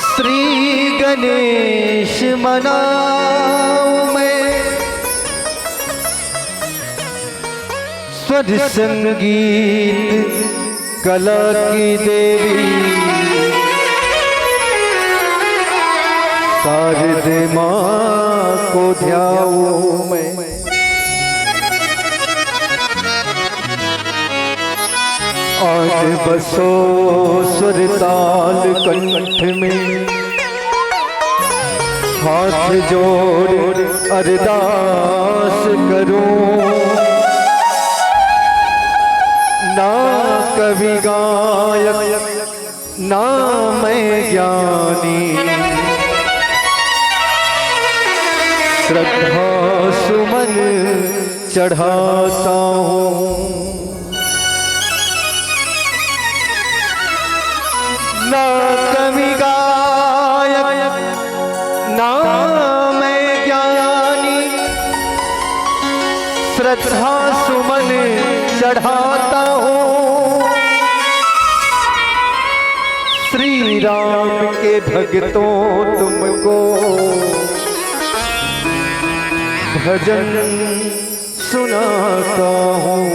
श्री गणेश मनाऊं मैं, स्वर संगीत कला की देवी शारदे माँ को ध्याऊं मैं। आज बसो सुर ताल कंठ में, हाथ जोड़ अरदास करूं। ना कवि गायक ना मैं ज्ञानी, श्रद्धा सुमन चढ़ाता हूँ। ना कवि गायक ना मैं ज्ञानी, श्रद्धा सुमन चढ़ाता हूँ। श्री राम के भक्तों तुमको भजन सुनाता हूँ।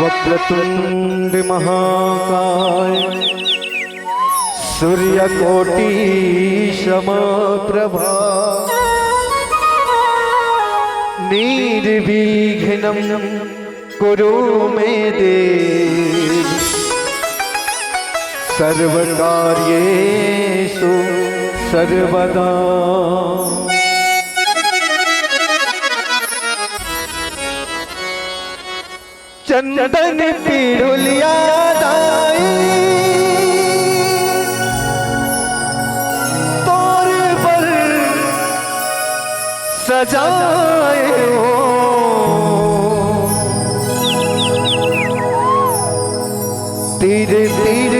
वक्रतुंड महाकाय, सूर्यकोटि समप्रभा, निर्विघ्नं कुरु मे देव, सर्वकार्येषु सर्वदा। चंदन पिरुलिया दाई, तोर पर सजाए हो। तीर तीर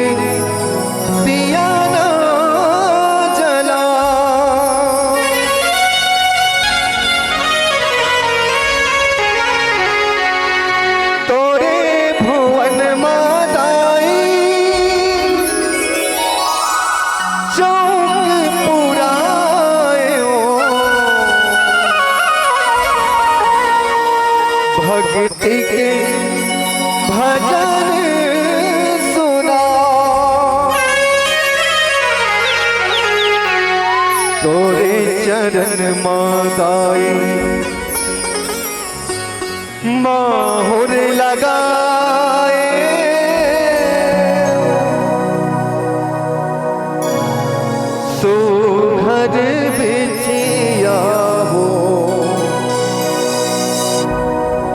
दिया ना जला, तोरे भुवन मादाई, चौक पुराए हो। भक्ति के भजन सुना, तोरे चरण मादाई, माहुर लगाए। सुघर बिछिया हो,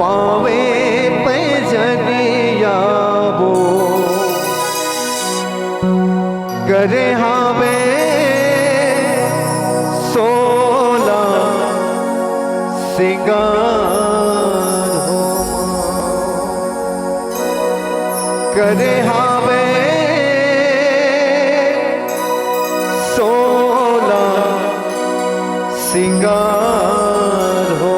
पावे पैजनिया हो। करे हावे 16 सिंगार हो, करे हावे 16 सिंगार हो।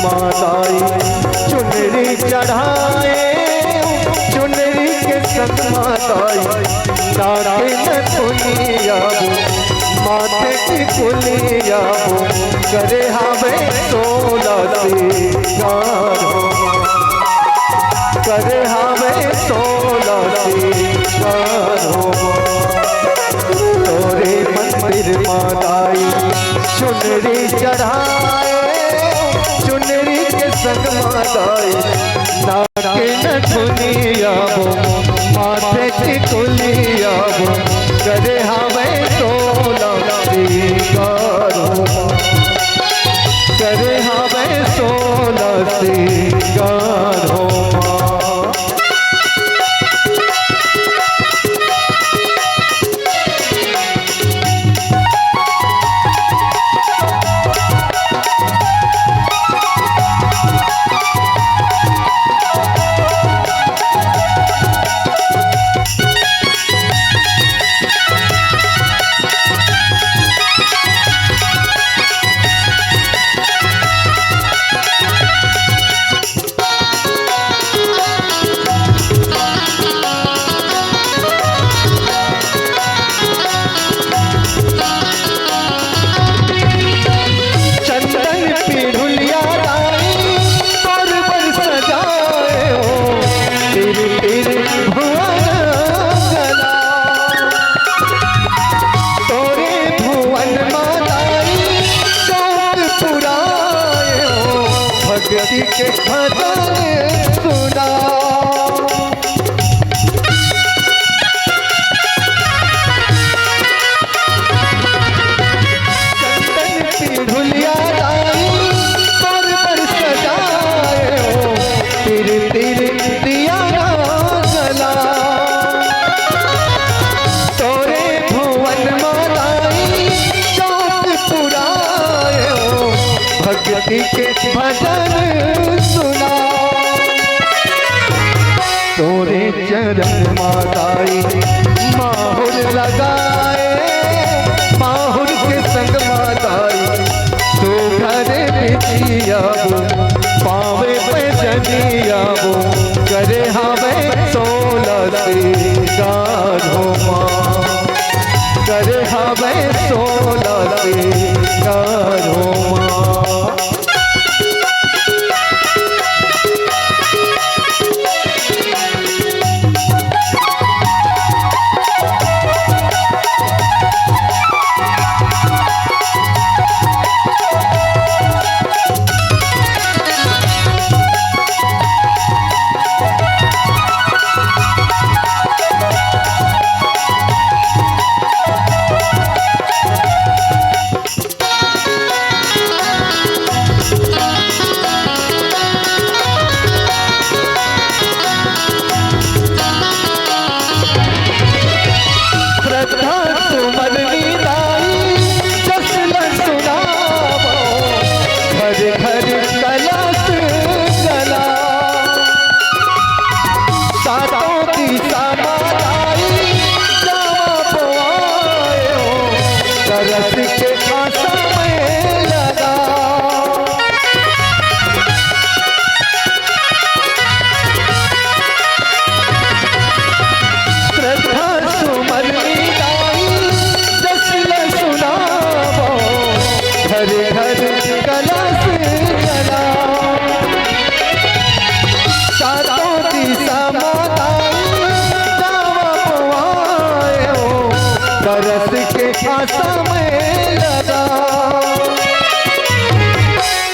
माताई चुनरी चढ़ाए, चुनरी के संग माताई नारे में कुलिया हो, माथे की कुलिया हो। करे हवे 16 सिंगार हो, करे हवे 16 सिंगार हो। तोरे मंदिर मंदिर मादाई चुनरी चढ़ाए चुनरी के संग मादाई नाके नथुनिया वो माथे टिकुलिया वो करे हमें सोला सिंगारो करे हमें सोला सिंगारो भक्ति के भजन सुना चंदन पीढ़ुलिया लाई सर पर सजाए हो तिर तिर दिया जला तोरे भुवन मालाई चौक पुराए हो भक्ति के भजन सुना तोरे चरण माताई माहुर लगाए माहुर के संग माताई तो घर बिटिया वो पावे पे जनिया वो करे हमें सोला सिंगारो माँ करे हमें सोला सिंगारो माँ तरस के समय लगा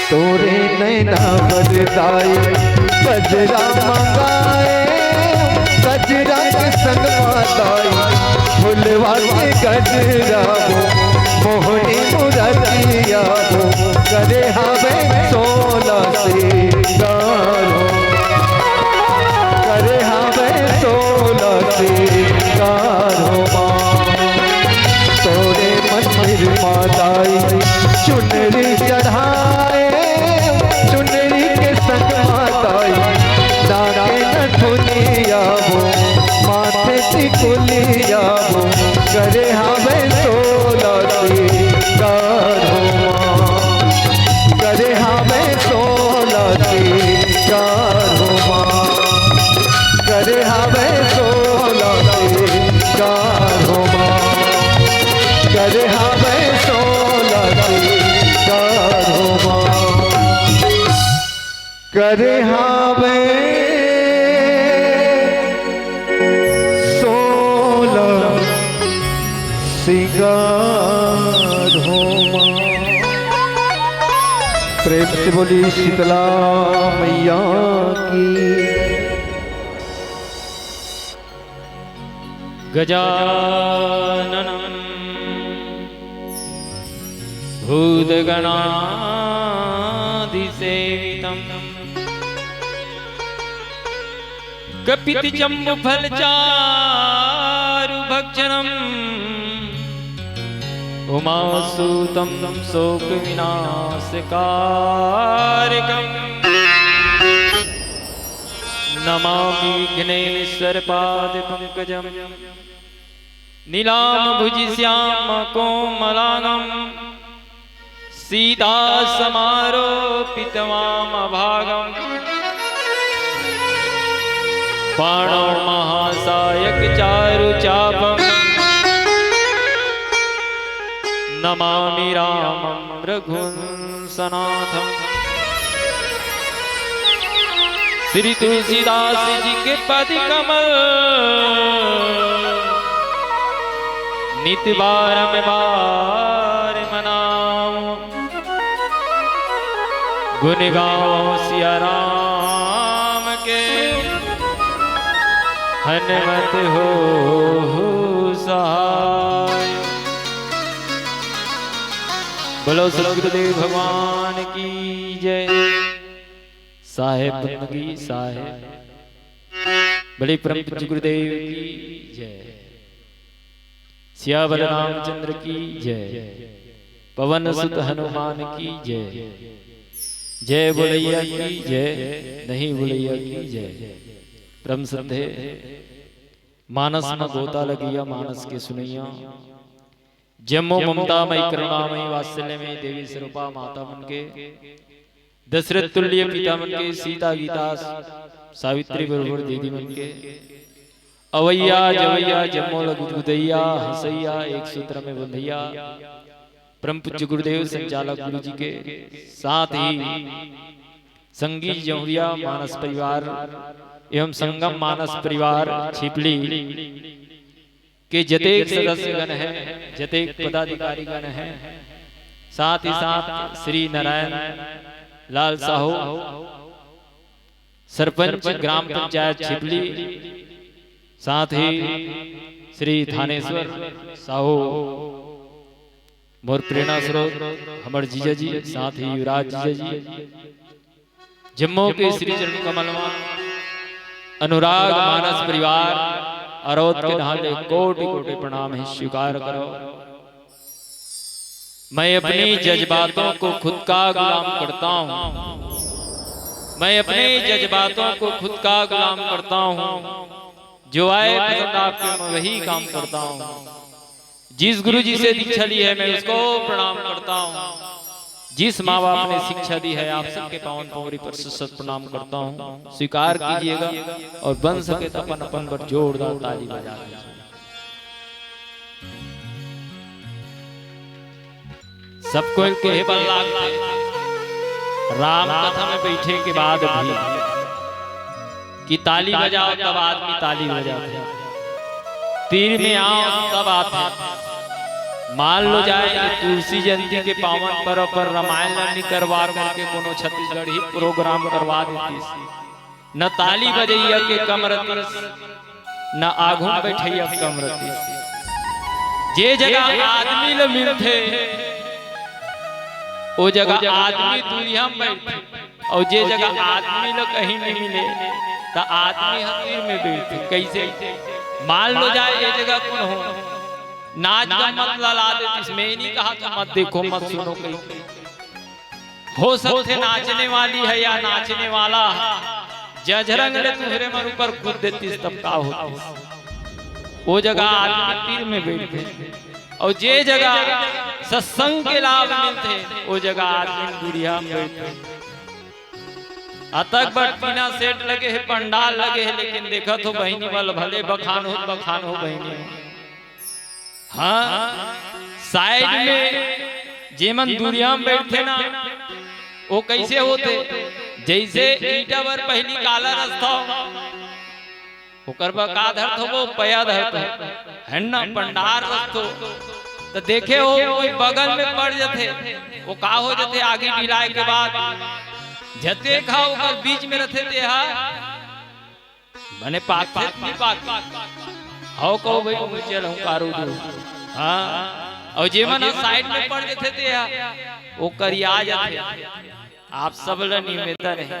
तोरे नैना बरदाई गजरा मंगाए गजरा के संग माताई फुलवा के गजरा वो मोहनी मुरतिया वो करे हमें सोला सिंगारो करे हमें सोला सिंगारो तोरे मंदिर माताई चुनरी चढ़ाए चुनरी के संग माताई नाके नथुनिया वो माथे टिकुलिया वो करे हमें सोला सिंगारो करे हमें सोला सिंगारो करे हमें सोला सिंगारो करे हमें सोला सिंगारो करे हमें सोला सिंगारो। प्रेम से बोली शीतला मैया की। गजाननं भूतगणाधिसेवितं कपितजम्बुफलचारुभक्षणम् उमासुतं शोकविनाशकारकम् नमामि विघ्नेश्वरपादपङ्कजं नीलाम्बुजश्यामकोमलाङ्गं सीतासमारोपितवामभागम् बाणो महासायकचारुचापम् नमामि रामं रघुवंशनाथम्। श्री तुलसीदास जी के पद कमल नित्य बार मनाओ, गुण गाओ सिया राम के हनुमत हो सहाय। बोलो सदगुरुदेव भगवान की जय। साहेब बंदगी साहेब बड़े परम पूज्य गुरुदेव की जय। सियावर रामचंद्र की जय। पवन सुत हनुमान की जय। जय बोलैया की जय, नहीं बोलैया की जय। परम सत्य मानस में गोता लगिया मानस के सुनैया। जम्मो ममता मई करुणामयी वात्सल्य में देवी स्वरूपा माता मन के दशरथ तुल्य पिता मन के सीता गीता सावित्री बरोबर दीदी मन के अवैया जवैया जम्मो लगुदैया हंसैया एक सूत्र में बंधैया परम पूज्य गुरुदेव संचालक गुरु जी के साथ ही संगीत जमुरिया मानस परिवार एवं संगम मानस परिवार छिपली के जतेक सदस्य गण है, जतेक पदाधिकारी गण है, साथ ही साथ श्री नारायण लाल साहू सरपंच ग्राम पंचायत छिपली, साथ ही श्री थानेश्वर साहू मोर प्रेरणा स्रोत हमर जीजा जी, साथ ही युवराज जीजा जी, जम्मू के श्री चरण कमलवा अनुराग मानस परिवार अरोध के ढाले कोटि कोटि प्रणाम है स्वीकार करो। मैं अपने जज्बातों को खुद का गुलाम करता हूँ, मैं अपने जज्बातों को खुद का गुलाम करता हूँ, जो आए पसंद आपके मैं वही काम करता हूँ। जिस गुरु जी से दीक्षा ली है मैं उसको प्रणाम करता हूँ। जिस माँ बाप ने शिक्षा दी है आप सबके पावन पौरी पर सत प्रणाम करता हूँ। स्वीकार कीजिएगा और बन सके तो अपन अपन पर जोरदार ताली बजा दीजिए। सबको केवल लागते राम कथा में बैठे के बाद भी कि ताली बजाओ तब आदमी ताली बजाते, तीर में आओ तब आते। मान लो जाए तुलसी जयंती के पावन पर्व पर रामायण लड़नी करवा करके कोनो छत्तीसगढ़ ही प्रोग्राम करवा देती, न ताली बजैया के कमरती न आगू बैठैया कमरती। जे जगह आदमी ल मिलते वो जगह आदमी दुनिया में बैठे, और जे जगह आदमी ल कहीं नहीं मिले तो आदमी हकीर में बैठे। कैसे मान लो जाए ये जगह कौन हो नाच मत लला देती, इसमें नहीं कहा कि मत देखो मत सुनो। कहीं हो सकते नाचने वाली है या नाचने वाला जजरंग ने तुम्हारे मन ऊपर कूद देती तब का होती। वो जगह आदमी तीर में बैठे, और जे जगह सत्संग के लाभ मिलते वो जगह आदमी दुनिया में बैठे। अतक बटीना सेट लगे है, पंडाल लगे है, लेकिन देखा तो बहनी वाल भले बखान हो बहनी। हाँ साइड में जेमन दुनिया में बैठे ना वो कैसे होते, जैसे ईटा पर पहली काला रास्ता ओकर बा का धरत हो वो पया धरत है ना पंडार रस्तो तो देखे हो कोई बगल में पड़ जाते वो का हो जाते आगे ढिलाए के बाद जते खाओ कर बीच में रहते थे बने पाक नहीं पाक आओ कहो भाई मुझे रहूं कारू दू हां और जे मन साइड में पड़ जाते थे वो करिया जाते आप सब ल निवेदन है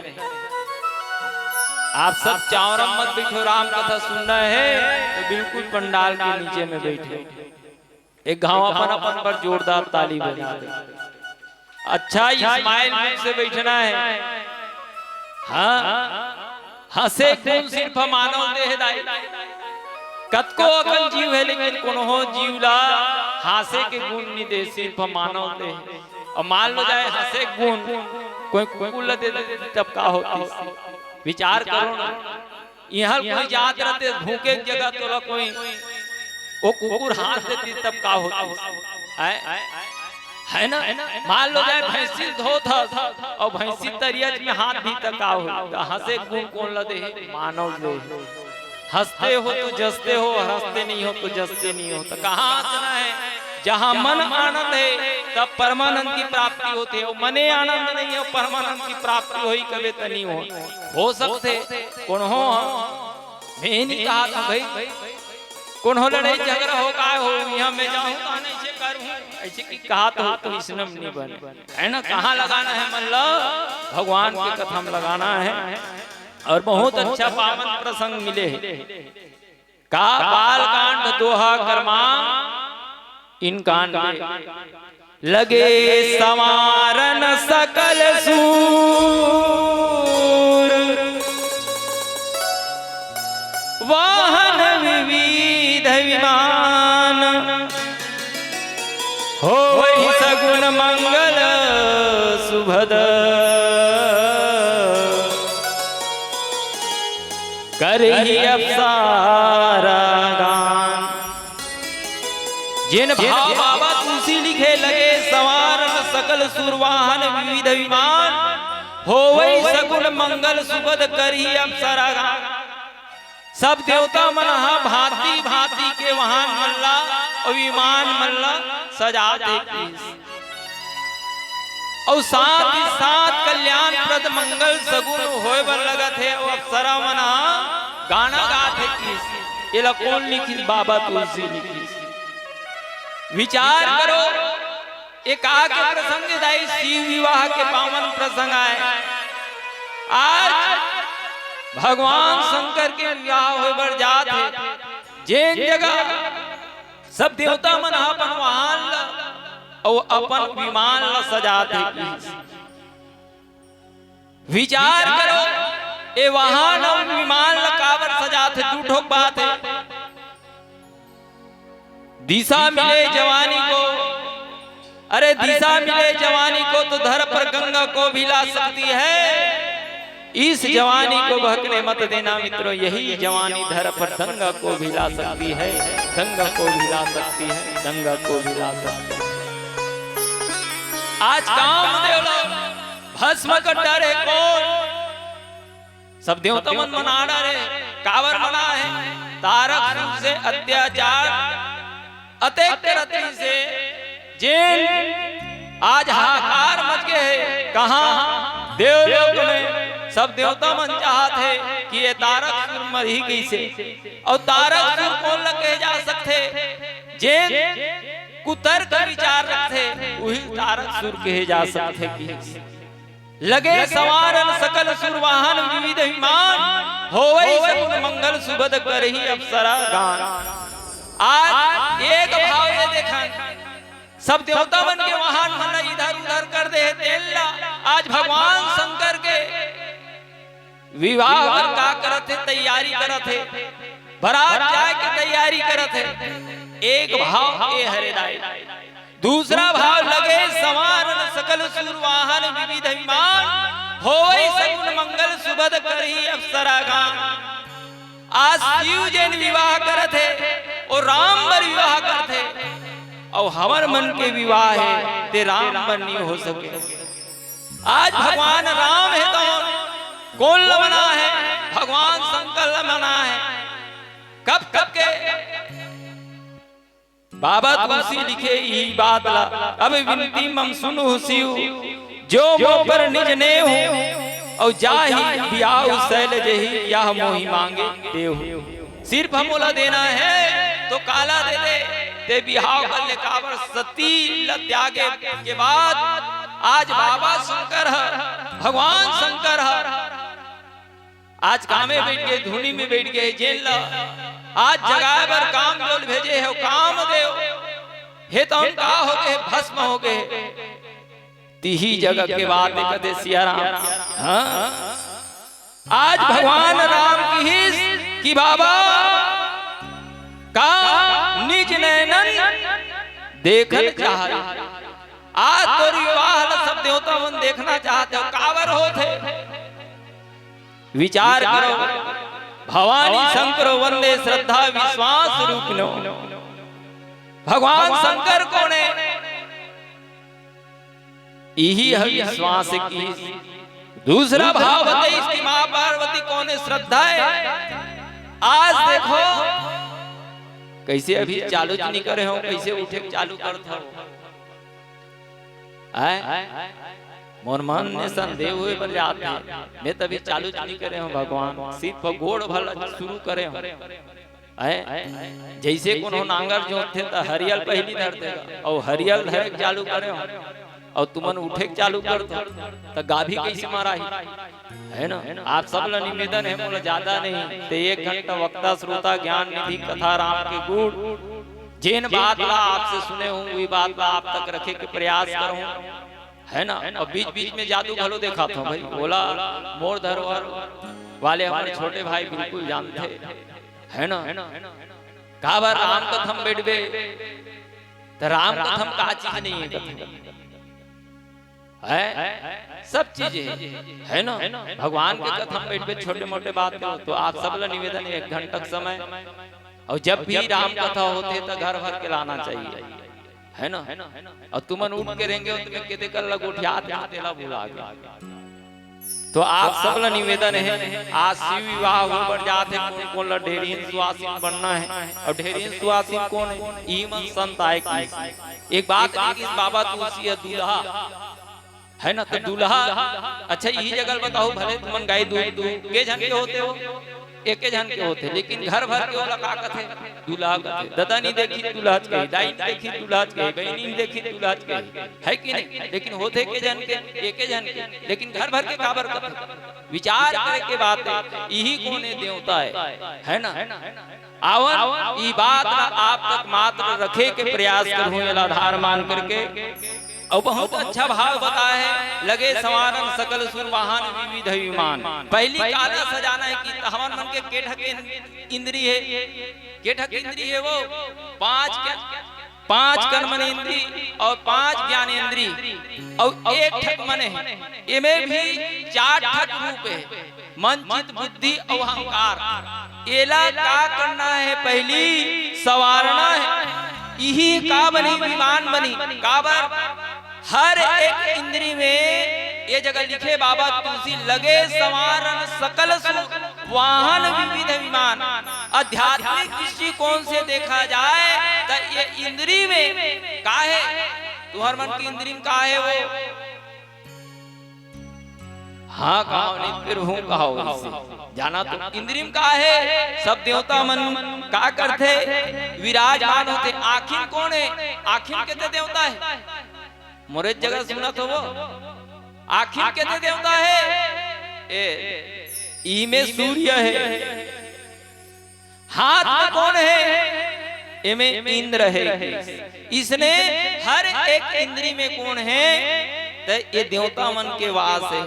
आप सब चावरम मत बैठो राम कथा सुनना है तो बिल्कुल पंडाल के नीचे में बैठे एक गांव अपन पर जोरदार ताली बजा दे अच्छा इस्माइल से बैठना है हाँ हंसे गुण सिर्फ मानव देह दाई कतको अकल जीव है लेकिन कोनो जीवला हासे के गुण नहीं दे सिर्फ मानव देह और मान लो जाए हंसे गुण कोई कुकुर दे तब का होती विचार करो ना यहाँ कोई जात रहते भूखे जगह तो कोई वो कुकुर हाथ देती तब का होती है ना मान लो जाए भैंसी धोत और भैंसी तरियज में हाथ भी तक का हो हंसे गुण कौन लदे मानव दे हंसते हो तो जसते हो हंसते नहीं हो तो जसते नहीं हो तो कहाँ हंसना है जहाँ मन आनंद है तब परमानंद की प्राप्ति होती है मने आनंद नहीं है परमानंद की प्राप्ति होई कभी तो नहीं हो सकते कौन हो मैं नहीं कहा था भाई कौन हो लड़ाई झगड़ा हो का हो यहाँ मैं जाऊँ तो नहीं से करूँ ऐसे की कहा तो इसने नहीं बने है ना कहाँ लगाना है मल्ला भगवान के कथा में लगाना है और बहुत अच्छा पावन प्रसंग मिले का बाल कांड दोहा कर्मा इन कांड लगे समारन सकल सूर वाहन विविध विमान हो वही सगुन मंगल सुभद करही अप्सरा गान जिन भाव बाबा तुलसी लिखे लगे सवारन सकल सुरवाहन विविध विमान हो वही सगुन मंगल सुभद करही अप्सरा गान सब देवता मनहा भांति भांति के वहां मल्ला और विमान मल्ला सजाते और साथ ही साथ कल्याण प्रद मंगल सगुन होए बर लगत है और अप्सरा मना गाना गाते किस ये कौन लिखी बाबा तुलसी लिखी विचार करो एक आके प्रसंग दाई शिव विवाह के पावन प्रसंग आए आज भगवान शंकर के विवाह होए बर जात है जेन जगह सब देवता मन अपन वाहन और अपन विमान ला सजाते विचार करो ए वाहन और विमान ला काबर सजाते दूठो बात है दिशा मिले जवानी को अरे दिशा मिले जवानी को तो धर पर गंगा को भी ला सकती है इस जवानी को बहकने मत देना मित्रों यही जवानी धर पर गंगा को भी ला सकती है गंगा को भी ला सकती है गंगा को भी ला सकती है आज कामदेव भस्म कट्टा रे कौन सब देवता मन मना रे कावर मना है तारक से अत्याचार अतेक रति से जिन आज हाहाकार मच गए कहां देवलोक में सब देवता मन चाहते कि ये तारक सुर मर ही कैसे और तारक सुर कौन लगे जा सकते जिन कुतर्क विचार रखते वही तारक सुर कहे जा सकते कि लगे सवारन सकल सुर वाहन विविध विमान होवै सगुन मंगल सुभद करही अप्सरा गान आज एक भाव ये देखा सब देवता बन के वाहन मन इधर उधर कर दे तेल्ला आज भगवान शंकर के विवाह का करते तैयारी करते बारात जाए के तैयारी करते एक भाव ए हरिदाई दूसरा भाव लगे सवारन सकल सुर वाहन विविध विमान होई सगुन मंगल सुभद करही अप्सरा गान आज शिव जैन विवाह करते और राम बर विवाह करते और हमार मन के विवाह है ते राम बर नहीं हो सके आज भगवान राम है तो कौन मना है भगवान शंकर मना है कब कब के बाबा तुलसी लिखे ही बात ला, अब विनती मम सुनु शिव, जो मोह पर निज ने हो और जाहि बियाह शैल जही यह मोहि मांगे देहु। सिर्फ हमोला देना है तो काला दे दे, ते बिहाव कर ले काबर सती ल त्यागे के बाद आज बाबा शंकर है, भगवान शंकर है, आज कामे बैठ गए, धुनी में बैठ गए, जेल ला आज जगह पर काम जोल भेजे हो, काम देव हे तो हम का हो गए, भस्म हो गए। तीही जगह के बाद कहते सिया राम, हाँ आज भगवान राम की बाबा का निज नैनन देखन चाह, आज तो विवाह सब देवता मन देखना चाहते हो, कावर होते विचार करो। भवानी शंकर वंदे श्रद्धा विश्वास रूपिणो, भगवान शंकर कौन है? यही है विश्वास की। दूसरा भाव बताइए इसकी मां पार्वती कौन है? श्रद्धा है। आज देखो कैसे अभी चालू नहीं करे हो, कैसे उठे चालू करता हो, मोर मन ने संदेह हुए बन जाते हैं। मैं तभी चालू नहीं करे हूँ भगवान, सिर्फ गोड़ भला शुरू करे हूँ। जैसे कोनो नांगर जो थे तो हरियल पहली धर देगा और हरियल धरे चालू करे हो और तुमन उठे चालू कर दो तो गाभी कैसे मारा है ना। आप सब ला निवेदन है, बोला ज्यादा नहीं तो 1 घंटा वक्ता श्रोता ज्ञान निधि कथा राम के गुण जिन बात ला आपसे सुने हूँ वही बात ला आप तक रखे के प्रयास करूँ, है ना। और बीच बीच में जादू भलो देखा था भाई, बोला मोर धरोहर वाले हमारे छोटे भाई बिल्कुल जानते है ना। काबर राम कथम बैठबे तो राम कथम का चीज नहीं है, सब चीजें है ना। भगवान के कथम बैठबे छोटे मोटे बात हो तो आप सब ला निवेदन 1 घंटा समय, और जब भी राम कथा होते तो घर भर के लाना चाहिए, है ना। और तुमन उठ के रहेंगे तुम्हें केते कर लगोठियात तेला बुला के। तो आप सब ला निवेदन है, आज शिव विवाह हो बढ़ जाते कौन कौन ला ढेरीन सुहासिन बनना है, और ढेरीन सुहासिन कौन है? ईमन संत आए की। एक बात है बाबा तुलसी है दूल्हा है ना, तो दूल्हा अच्छा यही जगह बताओ भले तुमन गाय दूध के जन के होते हो, एक जन के होते, लेकिन घर भर के वाला का कथे दूल्हा कथे। दादा नहीं देखी दूल्हा के, दाई देखी दूल्हा के, बहनी नहीं देखी दूल्हा के, है कि नहीं। लेकिन होते के जन के, एक जन के, लेकिन घर भर के काबर कथे। विचार करे के बात यही कोने देवता है ना। आवन ई बात आप तक मात्र रखे के प्रयास करूं आधार मान करके। और बहुत अच्छा भाव बताया है, लगे सवारन सकल सुरवाहन विविध विमान। पहली काला सजाना है कि हवन मन के केठक इंद्री है, केठक इंद्री है वो 5 कर्मन इंद्री और 5 ज्ञान इंद्री और 1 ठक मन है। इनमें भी 4 ठक रूप है, मन चित बुद्धि और अहंकार। एला का करना है? पहली सवारना है, यही का बनी विमान बनी। काबर हर एक इंद्री में ये जगह लिखे बाबा तुलसी लगे सवारन सकल वाहन विविध विमान। आध्यात्मिक दृष्टिकोण से देखा जाए तो ये इंद्री में का है? तुम्हार मन की इंद्री में का है वो? हाँ कहो नहीं फिर हूँ कहो जाना तो इंद्री में का है? सब देवता मन का करते विराजमान होते। आखिर कौन है? आखिर कितने देवता है? मोरे जगह सुना तो वो आखिर कितने देवता है? ई में सूर्य है, हाथ में कौन है? ए में इंद्र है। इसने हर एक इंद्री में कौन है? तो ये देवता मन के वास है।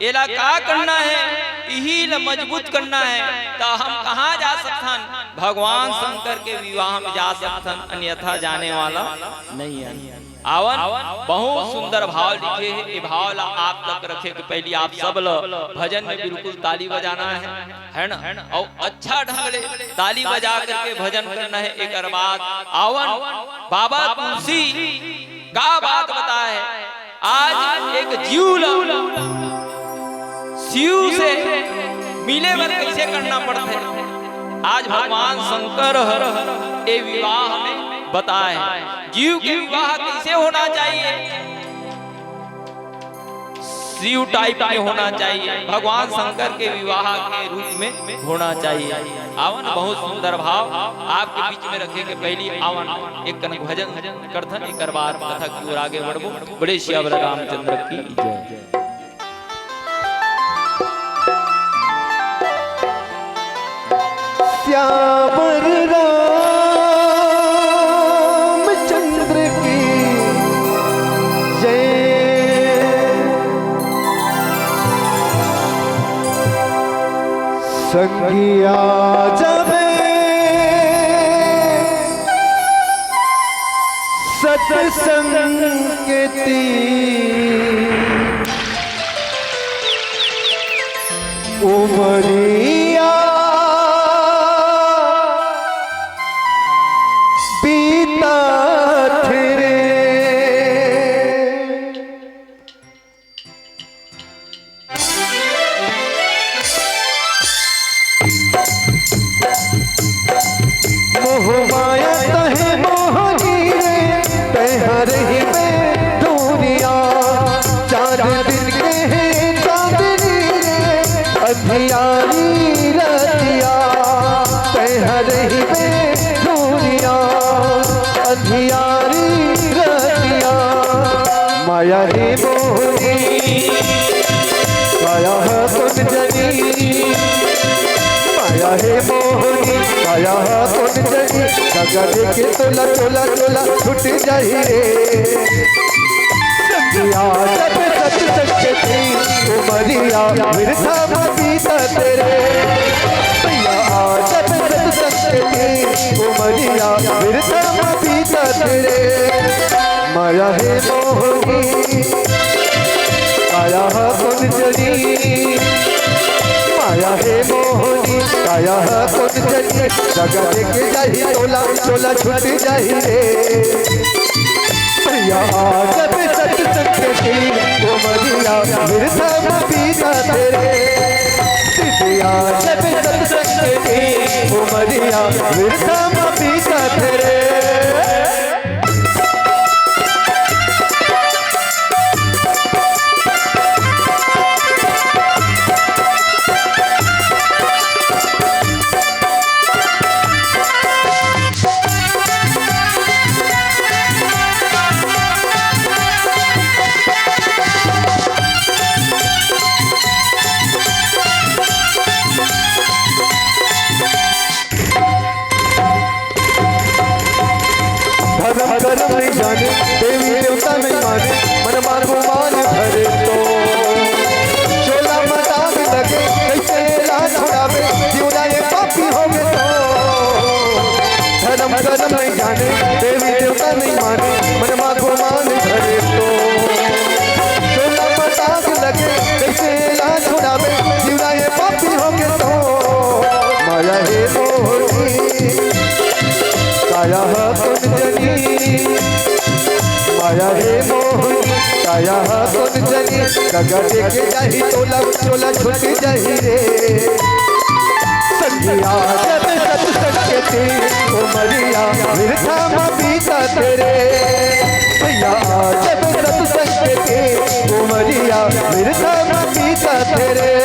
एला का करना है? यही ला मजबूत करना है। तो हम कहाँ जा सकतन? भगवान शंकर के विवाह में जा सकतन, अन्यथा जाने वाला नहीं है। आवन बहुत सुंदर भाव लिखे है, ये भाव ला आप तक रखे कि पहली आप सब भजन में बिल्कुल ताली बजाना है ना। और अच्छा ढंग से ताली बजा करके भजन करना है। एक बाद आवन बाबा तुलसी का बात बता है। आज एक जीव शिव से मिले बर कैसे करना पड़ता है। आज भगवान शंकर ए विवाह में बताए जीव के विवाह कैसे होना चाहिए, शिव टाइप में होना चाहिए, भगवान शंकर के विवाह के रूप में होना चाहिए। आवन बहुत सुंदर भाव आपके बीच में रखे के पहली आवन एक कनक भजन करथन एक बार कथा की ओर आगे बढ़बो। बड़े श्याम रामचंद्र की जय। श्याम रामचंद्र की जय। संगिया जब सत्संग के उमरिया बीता थे मोह माया तहे मोहनी रे तहर ही में दूरिया चार दिन के हैं चांदनी रे अंधियारी रतिया तहर ही में दूरिया अंधियारी रतिया माया रे मोहनी माया है कुंजनी माया है मोहनी माया है कुंजनी जगा देखे तोला तोला तोला छूट जाही रे। संगिया जब सत्संग थी उमरिया विरथा बीता तेरे भैया जब सत्संग थी उमरिया विरथा बीता तेरे माया है मोहनी माया है कुंजनी माया है मोहनी माया है कुंजनी जगा देखे जाही तोला तोला छूट जाही रे। भैया जब सत्संग थी उमरिया विरथा बीता तेरे भैया जब सत्संग थी उमरिया विरथा बीता तेरे। धर्म नहीं जाने देवी देवता नहीं माने मन मानो मान भरे तो चोला मदान लगे कैसे लाज छुड़ावे जीवना ये पापी हो गए तो धर्म नहीं जाने देवी देवता नहीं माने मन मानो मान भरे तो चोला मदान लगे कैसे लाज छुड़ावे जीवना ये पापी हो गए तो माया है मोहनी काया है कुंजनी माया है मोहनी काया है कुंजनी जगा देखे जाही तोला तोला छूट जाही रे। संगिया जब सत्संग थी उमरिया विरथा बीता तेरे भैया जब सत्संग थी उमरिया विरथा बीता तेरे।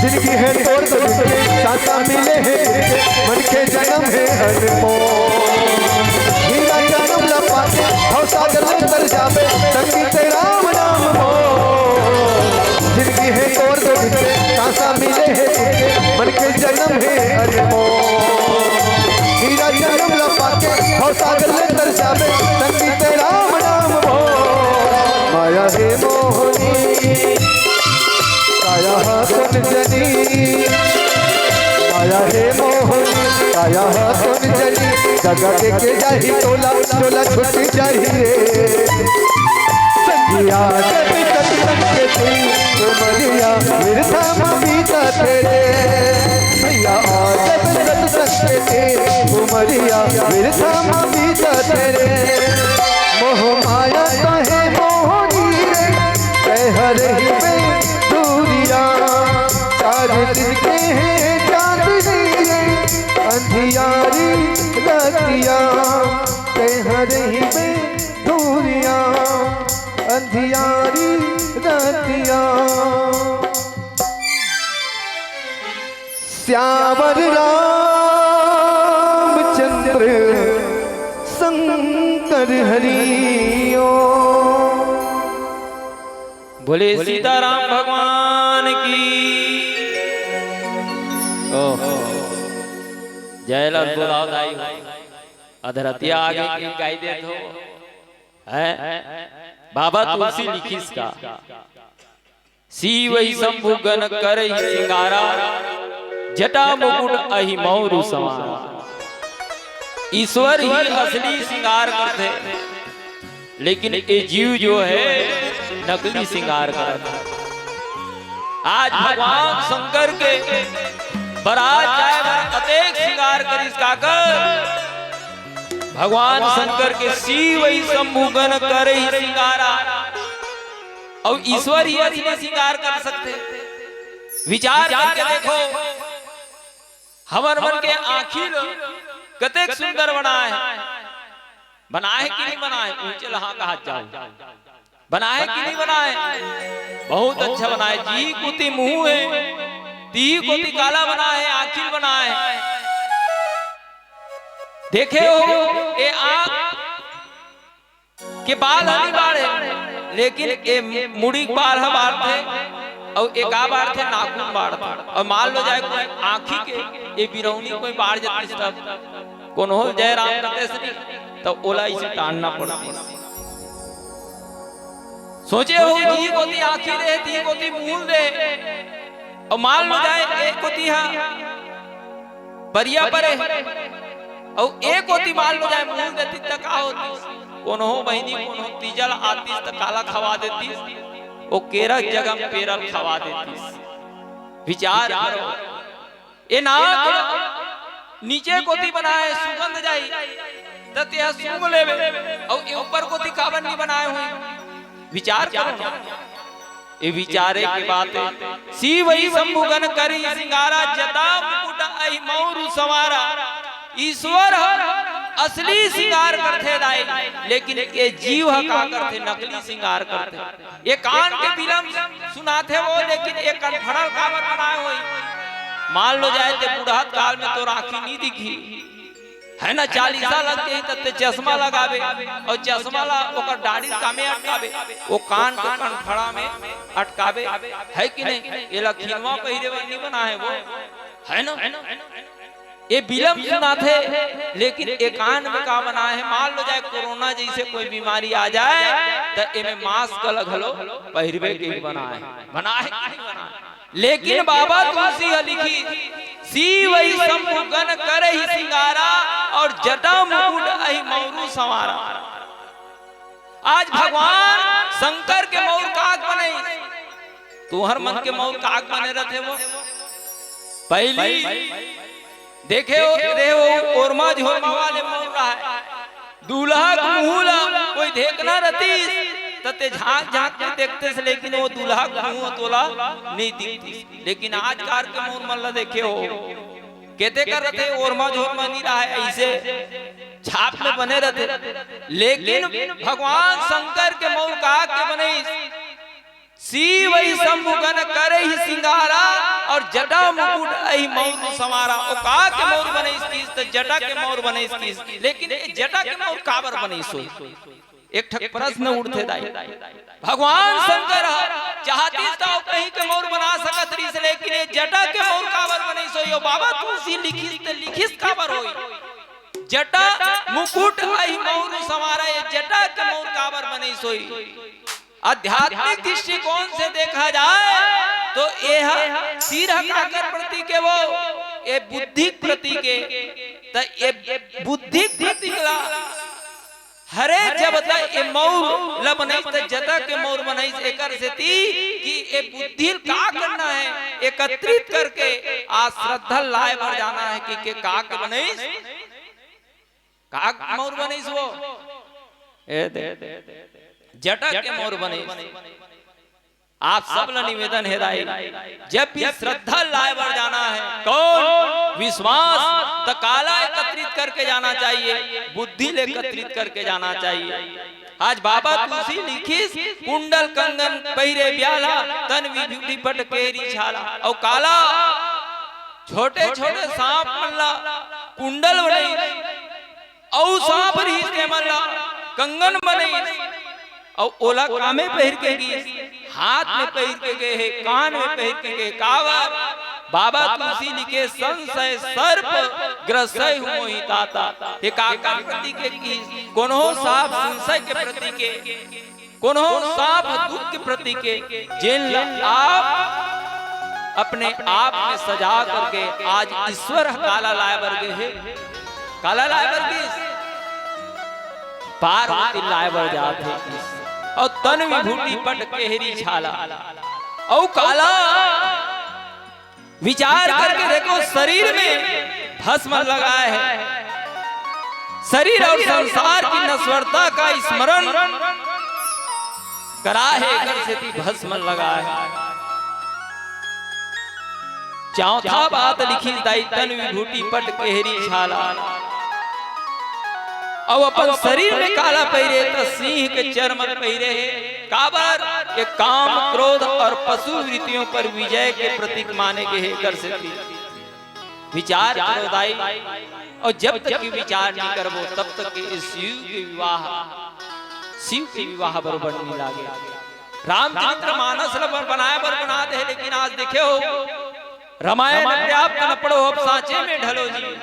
जिनकी है तोड़ तो सासा मिले हैं मन के जन्म है अनमोल हीरा जन्म लपा के सागर अंदर जावे संगीत राम नाम हो। जिनकी है तोड़ तो सासा मिले हैं मन के जन्म है अनमोल हीरा जन्म लपा के सागर अंदर जावे संगीत राम नाम हो। माया है मोहनी काया है कुंजनी माया है मोहनी काया है कुंजनी जगह के जाही टोला टोला छुट्टी चाहिए संगिया जब सत्संग के थी उमरिया मिर्था मबीता तेरे भैया जब सत्संग के थी उमरिया मिर्था मबीता तेरे मोह माया कहे मोहनी रे हर ही में दूरिया चार दिन के हैं चांदनी रे अंधियारी रतिया हर ही में दूरिया अंधियारी रतिया श्यावर रामचंद्र शंकर हरिओ बोले सीताराम भगवान की ओहो जय लाल बोलावदाई अधरतिया आगे की गाय दे दो है बाबा तुलसी लिखिस का सी वही शंभु गण कर ही सिंगारा जटा मुकुट अहि मौरु समारा ईश्वर ही असली सिंगार करते लेकिन ये जीव जो है नकली सिंगार करता है। आज भगवान शंकर के बारात जाए अतेक सिंगार कर इसका कर भगवान शंकर के शिव ही शंभु गण करे ही सिंगारा और ईश्वर ही असली सिंगार कर सकते। विचार करके देखो हवन मन के आखिर कतेक सुंदर बनाए बनाए कि नहीं बनाए ऊंचे लहा का हाथ जाओ बनाए कि नहीं बनाए बहुत अच्छा बनाए जी कुती मुंह है ती कुती काला बना है आखिर बनाए देखे हो ये आँख के बाल हनी बाल है लेकिन ये मुड़ी बाल है बाल थे और एक बार थे नाखून बाढ़ था और मान लो जाए कोई आँखी के ये बिरौनी कोई बाढ़ जाती तब कौन हो जय राम करते तो ओला इसे टानना पड़ता सोचे हो जी कोती आँखी दे ती कोती मुंह दे और मान लो जाए एक कोती हा परिया परे और एक कोती मान लो जाए मुंह देती तक आ होती कौन हो बहनी कौन हो तीजल आती तक काला खवा देती वो केरक जगह पेरल खवा देती विचार करो ये नाक नीचे कोती बनाए सुगंध जाई तत यह सूंघ लेवे और ये ऊपर कोती कावन नहीं बनाए हुए विचार करो ये विचारे की बात है सी वही शंभु गण करी सिंगारा जटा मुकुट अहि मौरु सवारा ईश्वर असली सिंगार करते दाई लेकिन ये जीव का करते नकली सिंगार करते ये कान के बिलम सुनाते वो लेकिन ये कनफड़ल काबर बनाए हुई मान लो जाए ते बुढ़ात काल में तो राखी नहीं दिखी है ना 40 साल लग गई तब चश्मा लगावे और चश्मा ला ओकर दाढ़ी कामे अटकावे वो कान के कनफड़ा में अटकावे है कि नहीं ये लखीनवा पहिरे वाली बना है वो है ना ये बिलम सुना थे लेकिन एकान में का बना है मान लो जाए कोरोना जैसे कोई बीमारी आ जाए तो इमे मास्क लगलो पहिरवे के बना है लेकिन बाबा तुलसी लिखी सी वही शंभु गण करे ही सिंगारा और जटा मुकुट अहि मौरु सवारा आज भगवान शंकर के मौर काग बने तुहर मन के मौर काग बने रहते वो पहली देखे हो ओरमा जो वाले मौर रहा है दूल्हा मुहला कोई देखना रहती तते झांक झांक के देखते से लेकिन वो दूल्हा मुंह तोला नहीं दिखती लेकिन आज कार के मोर मल्ला देखे हो कहते कर रहे ओरमा झोर नहीं रहा है ऐसे छाप में बने रहते लेकिन भगवान शंकर के मौर का के बने सी वही शंभु गण करे ही सिंगारा और जटा मुकुट अहि मौरु सवारा ओ का के मौर बने इसकी तो जटा के मौर बने इसकी लेकिन ये जटा के मौर काबर बने सो एक ठक प्रश्न उठते दाई भगवान शंकर चाहती था कहीं के मौर बना सकत रही से लेकिन ये जटा के मौर काबर बने सो यो बाबा तुलसी लिखिस काबर होई जटा मुकुट अहि मौरु सवारा ये जटा के मौर काबर बने सोई आध्यात्मिक दृष्टिकोण से देखा जाए तो यह सिर हकाकर प्रति के वो ये बुद्धि प्रति के तो ये बुद्धि प्रतिगला हरे जब तक ये मौर लब नहीं तो जता के मौर बनाई एकर से थी कि ये बुद्धि का करना है एकत्रित करके आज श्रद्धा लाए भर जाना है कि के का के बनईस का मौर बनईस वो जटा के मौर बनईस। आप सब ला निवेदन है दाई जब भी श्रद्धा लाए भर जाना है कौन विश्वास तो काला एकत्रित करके जाना चाहिए, बुद्धि ले एकत्रित करके जाना चाहिए। आज बाबा तुलसी लिखिस कुंडल कंगन पहिरे ब्याला तन विभूति पट केरी छाला और काला छोटे छोटे सांप मल्ला कुंडल बनई और सांप रही के मल्ला कंगन बनई और ओला कामे पहिर के गई हाथ में पहिर के गए है कान में पहिर के गए कावा बाबा तुलसी लिखे संशय सर्प ग्रसय हुई ताता ये काका प्रति के की कोनो साप संशय के प्रति के कोनो साप दुख के प्रति के जिन आप अपने आप में सजा करके आज ईश्वर काला लाए वर्गे है काला लाए वर्गे पार्वती लाए वर जाते और तन विभूति पट केहरी छाला और काला विचार करके देखो शरीर में भस्म लगाए है, शरीर और संसार की नश्वरता का स्मरण करा है कर से भस्म लगाए है। चौथा बात लिखी दाई तन विभूति पट केहरी छाला और अपन शरीर में काला पहिरे तो सिंह के चर्म पहिरे है काबर के काम क्रोध और पशु वृत्तियों पर विजय के प्रतीक माने के है कर से विचार करो दाई और जब तक की विचार नहीं करबो तब तक के शिव के विवाह बरोबर नहीं लागे। रामचंद्र मानस बनाया बर बना दे लेकिन आज देखे हो रामायण पर्याप्त न पढ़ो अब साचे में ढलो जी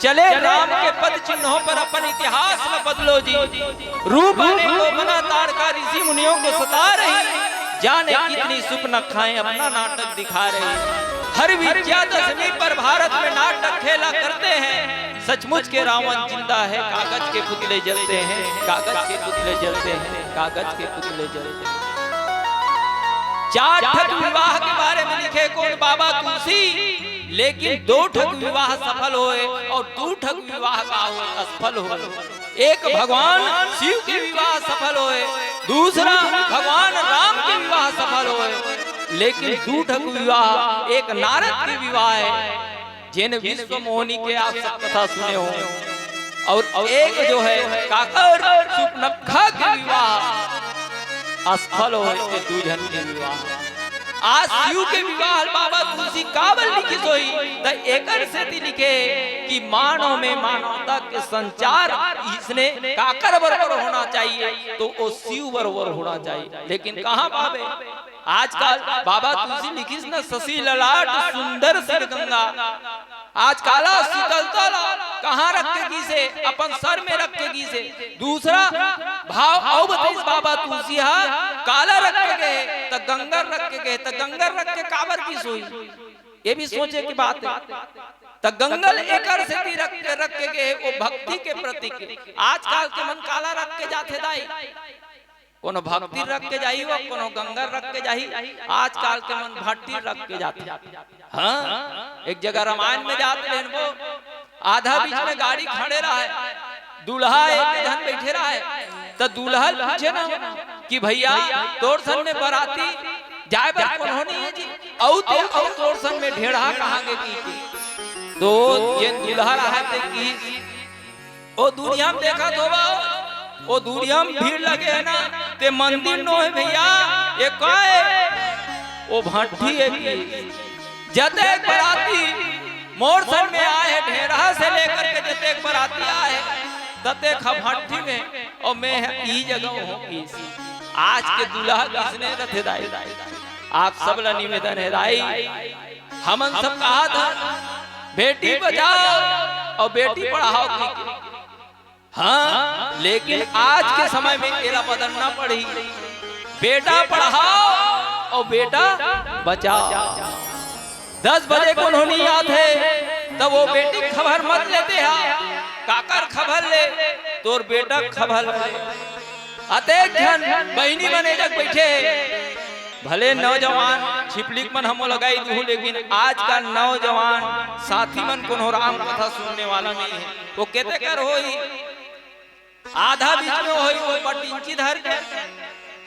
चले राम के पद चिन्हों पर अपन इतिहास में बदलो जी रूप को बना तारका ऋषि मुनियों को सता रही जाने कितनी सुप न खाएं अपना नाटक दिखा रही हर विजयादशमी पर भारत में नाटक खेला करते हैं सचमुच के रावण जिंदा है कागज के पुतले जलते हैं कागज के पुतले जलते हैं कागज के पुतले जलते हैं। चार ठग विवाह के बारे में लिखे कौन बाबा तुलसी लेकिन दो ठग विवाह सफल होए और दो ठग विवाह का असफल हो। एक भगवान शिव के विवाह सफल होए दूसरा भगवान राम के विवाह सफल होए लेकिन दो ठग विवाह एक नारद के विवाह है जिन विश्व मोहिनी के आप सब कथा सुने हो और एक जो है काकर सुपनखा के विवाह असफल होए के दूजन के विवाह। आज शिव के विवाह बाबा तुलसी काबल लिखित होई त एकर से लिखे कि मानव में मानवता के संचार इसने काकर बराबर होना चाहिए तो वो शिव बराबर होना चाहिए लेकिन कहां पावे आजकल बाबा तुलसी लिखिस न शशि ललाट सुंदर सिर गंगा आज काला शीतलता कहां रखेगी से अपन सर में रखेगी से दूसरा भाव और बताइस बाबा तुलसी काला रख के गए तो गंगर रख के गए तो गंगर रख के काबर की सोई ये भी सोचे की बात है तो गंगल एकर से रख के गए वो भक्ति के प्रतीक आजकल के मन काला रख के जाते दाई कोनो भक्ति रख के जाई वो कोनो गंगर रख के जाई आजकल के मन भट्टी रख के जाते हाँ एक जगह रामायण में जाते हैं वो आधा बीच में गाड़ी खड़े रहा है दूल्हा एक धन बैठे रहा है तो दूल्हा पूछे ना कि भैया तोर सन में बराती जाए पर कौन होनी है जी और तोर सन में ढेढ़ा कहाँ गे की तो ये दूल्हा रहा थे कि ओ दुनिया में देखा तो वो दुनिया में भीड़ लगे है ना ते मंदिर नो है भैया ये काय वो भट्टी है की जते बराती मोर सन में आए ढेरा से लेकर के जते बराती आए तते भट्टी में और मैं ई जगह हूं आज के दूल्हा किसने रथे दाई आप सब ला निवेदन है दाई हमन सब कहा था बेटी बचाओ और बेटी पढ़ाओ की हाँ लेकिन आज के समय में एरा बदलना पड़ी बेटा पढ़ाओ और बेटा बचाओ। 10 बजे को उन्होंने याद है तब वो बेटी खबर मत लेते हा काकर खबर ले तोर बेटा खबर ले अते ध्यान बहनी बने जग बैठे भले नौजवान छिपलिक मन हमो लगाई दू लेकिन आज का नौजवान साथी मन कोनो राम कथा सुनने वाला नहीं है वो कहते कर होई आधा बीच में होई वो पटिंची धर के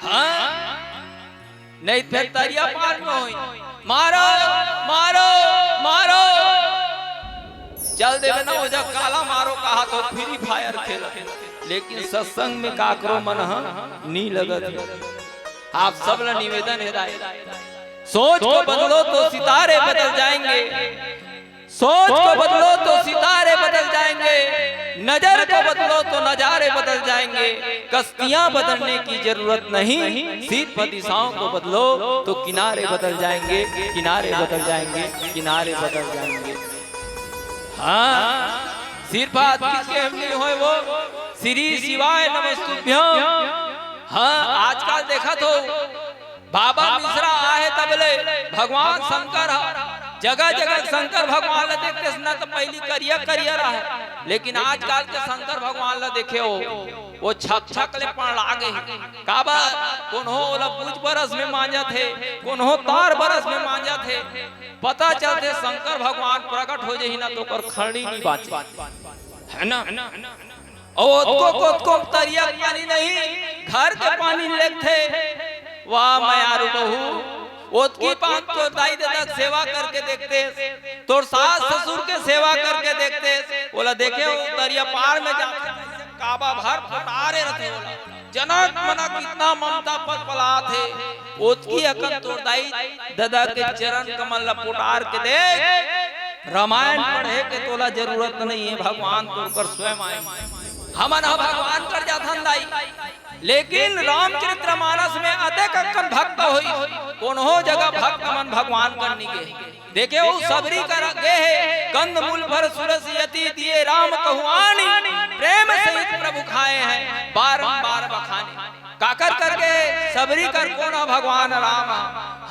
हाँ नहीं फिर तरिया पार में होई मारो मारो मारो चल देवे ना हो जा काला मारो कहा तो फ्री फायर खेल लेकिन सत्संग में काकरो मन नी लगत आप सब ला निवेदन है सोच को बदलो तो सितारे बदल जाएंगे सोच को बदलो तो सितारे बदल जाएंगे नजर को बदलो तो नजारे बदल जाएंगे कश्तियां बदलने की जरूरत नहीं सिर्फ दिशाओं को बदलो तो किनारे बदल जाएंगे किनारे बदल जाएंगे किनारे बदल जाएंगे हाँ सिर्फ आज किसके हम नहीं होए वो श्री शिवाय नमस्तुभ्यं हाँ आजकल देखा तो बाबा मिश्रा आए तबले भगवान शंकर जगह जगह शंकर भगवान ला देखते ना तो पहली करियर है लेकिन आजकल के शंकर भगवान ला देखे हो वो छक छक ले पड़ लागे काबा कोनो ला पूछ बरस में मांजा थे कोनो तार बरस में मांजा थे पता चलते शंकर भगवान प्रकट हो जाही ना तो कर खड़ी नहीं बात है ना और को तरिया पानी नहीं घर के पानी लेते वाह मयारू बहू ओतकी पांच तो दाई दादा सेवा करके देखते तोर सास ससुर के सेवा करके देखते बोला देखे वो दरिया पार में जाते काबा भर फटारे रहते जनक मना कितना ममता पल पला थे ओतकी अकन तोर दाई दादा के चरण कमल ला पुटार के देख रामायण पढ़े के तोला जरूरत नहीं है भगवान तोर कर स्वयं आए हमन भगवान कर जाथन दाई लेकिन रामचरितमानस में अतेक अक्कन भक्त होई कोनो जगह भक्त मन भगवान करनी के देखे वो सबरी कर गे है कंद मूल भर सुरस यति दिए राम कहुआनी प्रेम सहित प्रभु खाए हैं बारंबार बखाने काकर करके सबरी कर कोना भगवान राम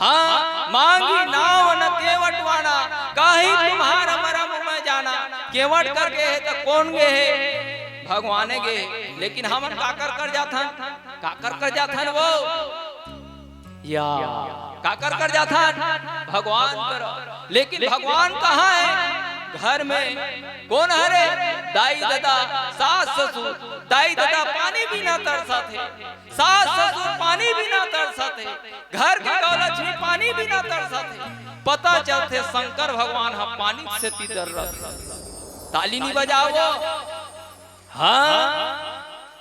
हाँ मांगी नाव न केवटवाना काहे तुम्हारा मरम में जाना केवट करके है तो कौन गे है भगवान गे लेकिन हमन काकर कर जाथन वो या काकर कर जाथन भगवान कर लेकिन भगवान कहाँ है घर में कौन हरे दाई दादा सास ससुर दाई दादा पानी भी ना तरसा थे सास ससुर पानी भी ना तरसा थे घर के गौलक्ष्मी पानी भी ना तरसा थे पता चलते शंकर भगवान हम पानी से तीतर ताली नहीं बजाओ हाँ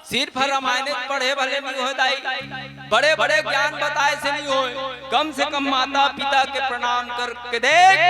सिर्फ रामायण पढ़े भले नहीं हो दाई बड़े बड़े ज्ञान बताए से नहीं हो कम से कम माता पिता के प्रणाम करके देख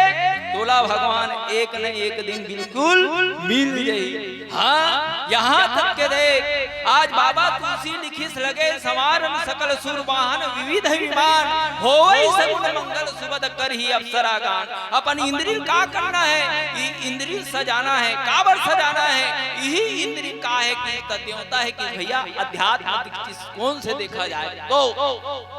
तोला भगवान एक न एक दिन बिल्कुल मिल जाई हाँ यहाँ तक के देख आज बाबा तुलसी लिखिस लगे सवार सकल सुर वाहन विविध विमान होई सगुन मंगल सुबद कर ही अप्सरा गान अपन इंद्रिय का करना है इंद्रिय सजाना है काबर सजाना है यही इंद्रिय का है कि तत्वता है कि भैया अध्यात्म कौन से देखा जाए तो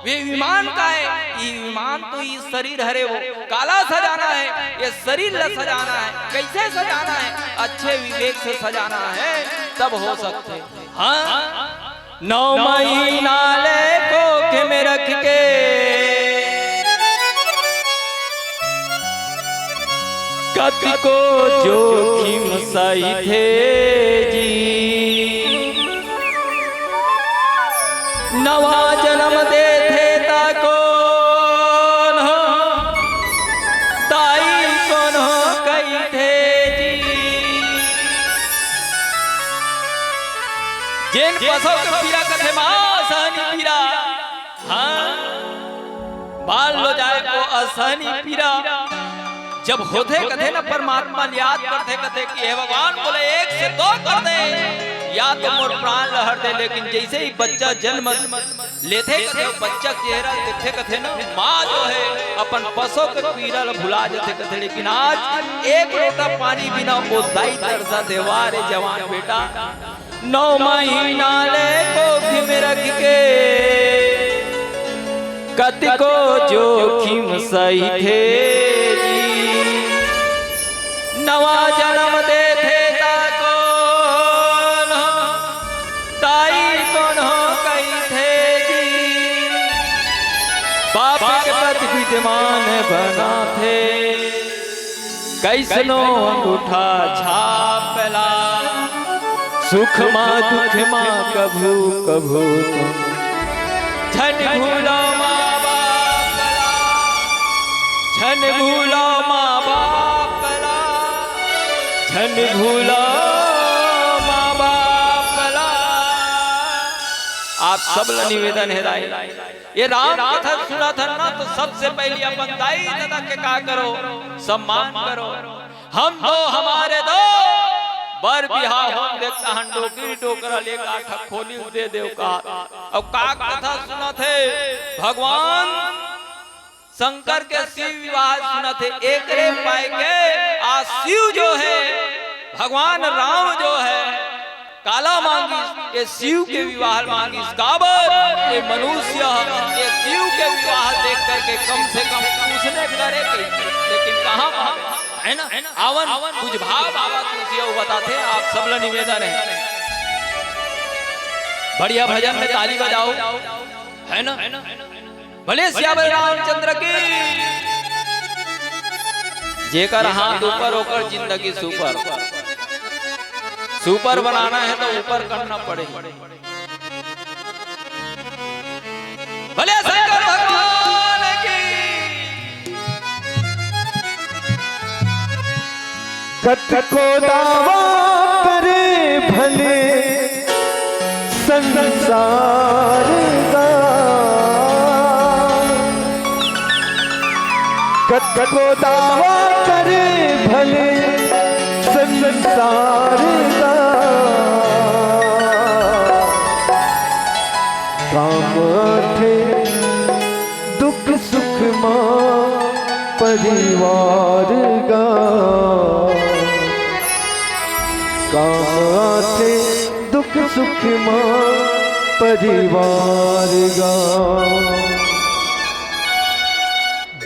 वे विमान का है ये विमान तो ये शरीर हरे वो काला सजाना है ये शरीर ला सजाना है कैसे सजाना है अच्छे विवेक से सजाना है तब हो सकते हाँ 9 महीना ले कोख में रख के कति को जोखिम सही थे जी नवा जन्म दे थे ताको ताई कौन हो कई थे जी जिन पसों के पीरा कथे आसानी पीरा हाँ बाल लो जाए को आसानी पीरा जब होते कथे ना परमात्मा याद करते कथे कि हे भगवान बोले 1 से 2 कर दे या तो मोर प्राण लहर दे लेकिन जैसे ही बच्चा जन्म लेते कथे बच्चा चेहरा देखते कथे ना माँ जो है अपन पसों के पीड़ा भुला जाते कथे लेकिन आज एक लोटा पानी बिना वो दाई तरसा देवारे जवान बेटा 9 महीना ले कोख में रख के कति को जोखिम सही थे नवा जन्म दे थे ताको ताई कौन हो कई थे जी बाप के पति विद्यमान बना थे कैसनो अंगूठा छापला सुख माँ दुख माँ कभू कभू तुम झन भूलो माँ बाप झन भूलो माँ बाप झन भूलो माँ बाप आप सब निवेदन है राय ये राम कथा सुना था ना तो सबसे पहले अपन दाई दादा के का करो सम्मान करो हम दो हमारे दो बर बिहा हम देखता हन डोकरी डोकरा लेका खोली दे देव का अब का कथा सुना थे भगवान शंकर के शिव विवाह सुना थे एक रे पाए के आ शिव जो है भगवान राम जो है काला मांगी ये शिव के विवाह मांगी काबर ये मनुष्य ये शिव के विवाह देख करके कम से कम उसने करे लेकिन कहाँ है ना आवन कुछ भाव बाबा तुलसी वो बताते हैं आप सब लोग निवेदन है बढ़िया भजन में ताली बजाओ है ना भले श्याम रामचंद्र की जेकर हाथ ऊपर होकर जिंदगी सुपर सुपर बनाना है तो ऊपर करना पड़ेगा भले शंकर भगवान की कथ को दावा करे भले संसार का कथ को दावा करे भले संसार का काम थे दुख सुख माँ परिवार का काम थे दुख सुख माँ परिवार का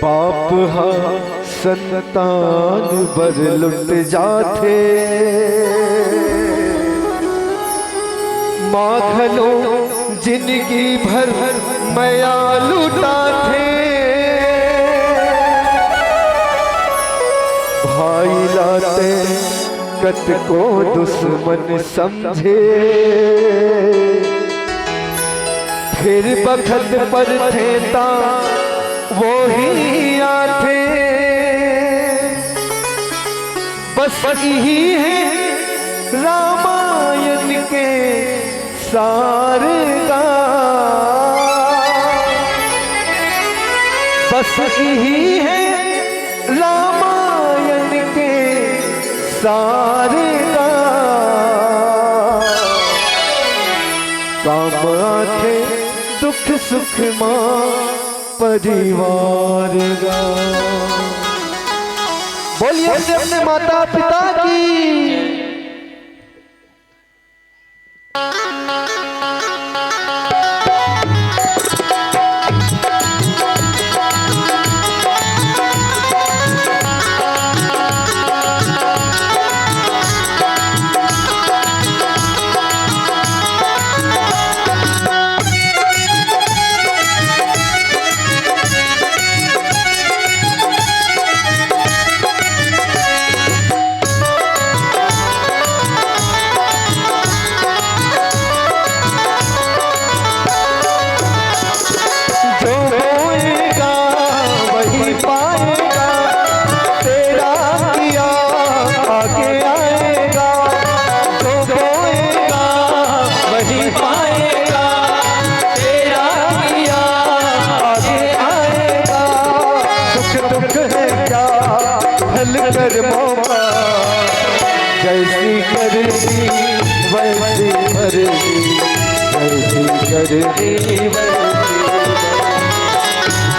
बाप हा संतान बर लुट जाते माखनो जिंदगी भर मया लुटाते भाई लाते कत को दुश्मन समझे फिर बखत पर थे ता वो ही आते बस यही है रामायण के सार का बस यही है रामायण के सार का काम आते दुख सुख माँ परिवार का बोलिए अपने माता पिता की कर मौका जैसी करनी वैसी भरनी जैसी करनी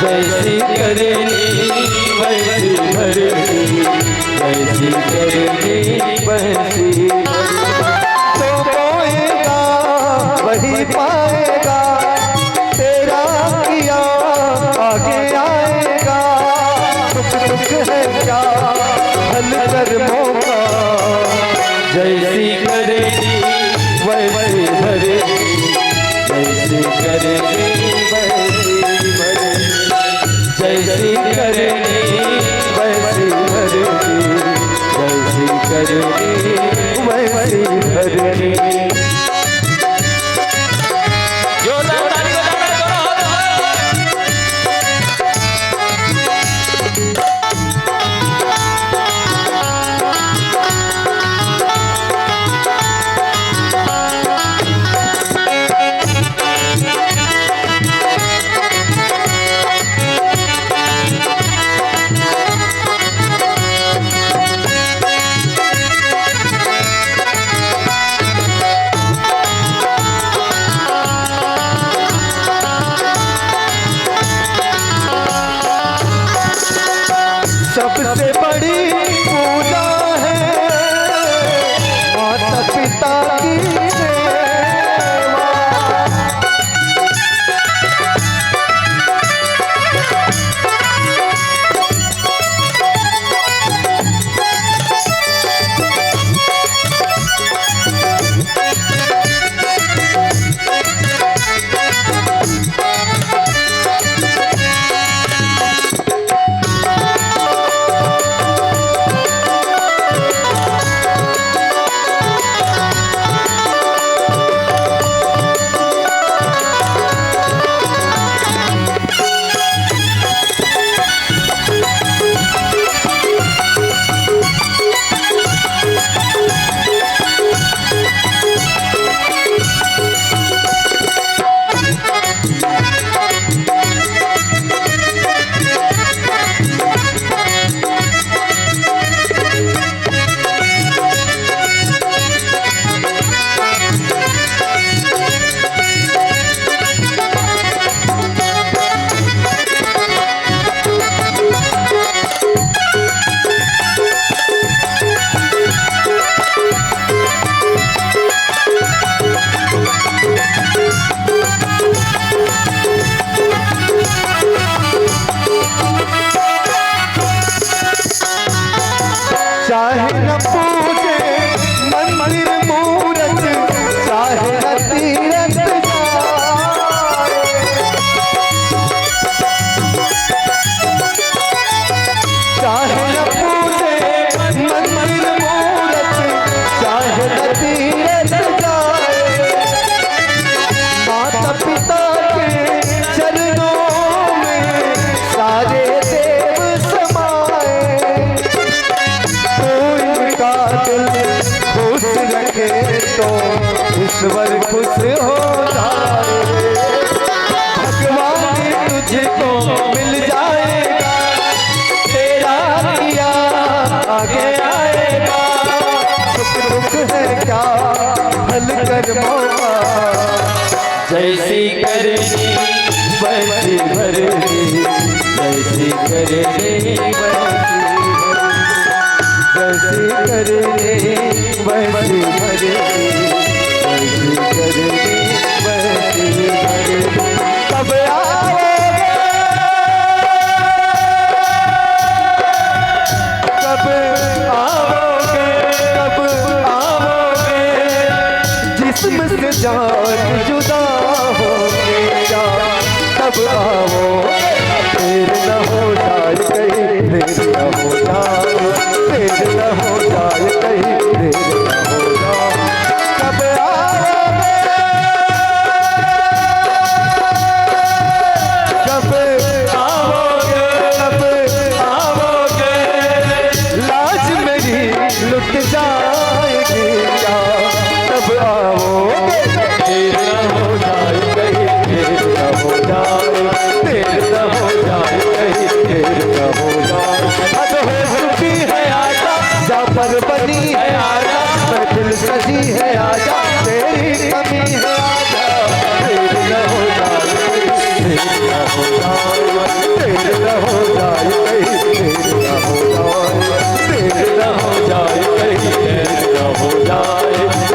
जैसी करनी वैसी भरनी जैसी करनी वैसी तो पाएगा वही पाएगा तेरा किया आगे आएगा दुख दुख है क्या हल कर मौका करनी वैसी भरनी, जैसी करनी वैसी भरनी। सबसे बड़ी पूजा है माता पिता की सेवा। चाहे न पूजे मंदिर मूरत, चाहे न तीरथ जाए, चाहे न पूजे मंदिर मूरत, चाहे न तीरथ जाए, माता पिता के चरणों में सारे देव समाए। खुश रखे तो ईश्वर खुश हो जाए, भगवान तुझको मिल जाएगा, तेरा किया आगे आएगा। सुख दुख है क्या हल कर मौका, जैसी करनी वैसी भरनी, जैसी करनी वैसी करनी, वैसी करनी वैसी भरनी, वैसी करनी वैसी भरनी। कब आओगे, कब आओगे, कब आओगे, जिस्म से जान जुदा होके क्या तब आओगे। देर न हो जाए कहीं, देर न हो जाए, देर न हो जाए कहीं, देर न हो जाए। कब आओगे, कब आओगे, कब आओगे, लाज मेरी लुट जाएगी क्या तब आओगे। देर न हो जाए कहीं, देर न हो जाए, देर न हो जाए कहीं, देर न हो जाए। हद हो चुकी है आजा, जा पर बनी है आजा, महफिल सजी है आजा, तेरी कमी है आजा। देर न हो जाए, देर न हो जाए, देर न हो जाए कहीं, देर न हो जाए, देर न हो जाए कहीं, देर न हो जाए,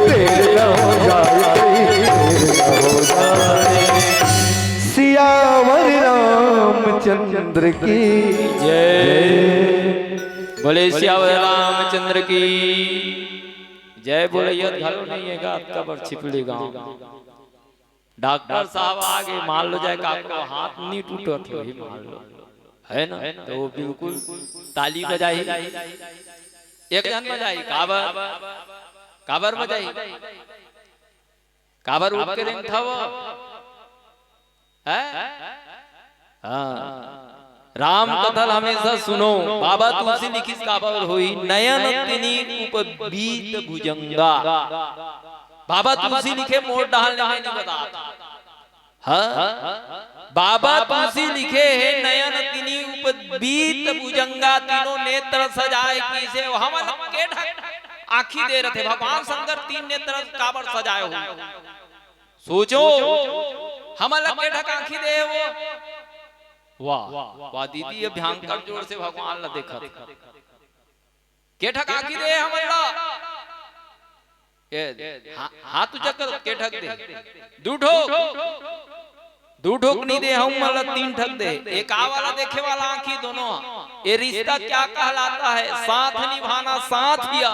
देर न हो जाए कहीं, देर न हो जाए। सियावर रामचंद्र की जय, बोले सियावर रामचंद्र की जय। बोले यद घालो नहीं है गात कबर छिपली गांव। डॉक्टर साहब आगे मान लो जाए आपको हाथ नहीं टूटत हो ही मान लो, है ना, तो वो बिल्कुल ताली बजाई, एक जन बजाई काबर बजाई, काबर उठ के रिंग था वो है। राम कथल हमेशा सुनो, बाबा तुलसी लिखी काबर हुई नयन तिनी उपबीत भुजंगा। बाबा तुलसी लिखे मोड़ डालने में नहीं बताता, हाँ बाबा तुलसी लिखे है नयन तिनी उपबीत भुजंगा, तीनों नेत्र सजाए किसे हम के आँखी दे रहे थे। भगवान शंकर तीन नेत्र काबर सजाए हो, सोचो हम अलग के ढक आँखी दे वो। वाह वाह दीदी, ये भयंकर जोर से भगवान ला देखा के ढक आँखी दे हम हाथ चक्कर के ठक दे, दू ठोक नहीं दे हम मतलब तीन ठक दे। एक आ वाला देखे वाला आंखी दोनों, ये रिश्ता क्या कहलाता है, साथ निभाना साथ दिया।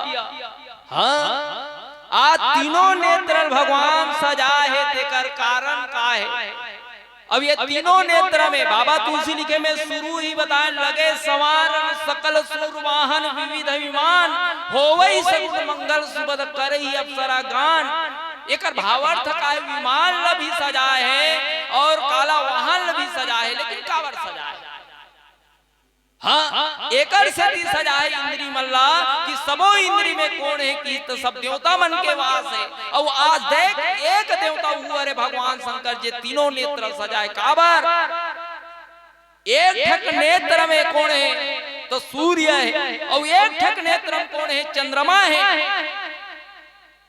हाँ आज तीनों नेत्र भगवान सजाए है, तेकर कारण का है। अब ये तीनों नेत्र में बाबा तुलसी लिखे में शुरू ही बताए लगे सवार सकल सुर वाहन विविध विमान होवई सगुन मंगल सुबद करई अप्सरा गान। एक भावार्थ का विमान भी सजा है और काला वाहन भी सजा है, लेकिन कावर सजा है। हाँ एकर से सजा है इंद्री मल्ला कि सबो इंद्री में कौन है कि तो सब देवता मन के वास है। और आज देख एक देवता हुआ रे भगवान शंकर जे तीनों नेत्र सजाए काबर। एक ठक नेत्र में कौन है तो सूर्य है, और एक ठक नेत्र में कौन है चंद्रमा है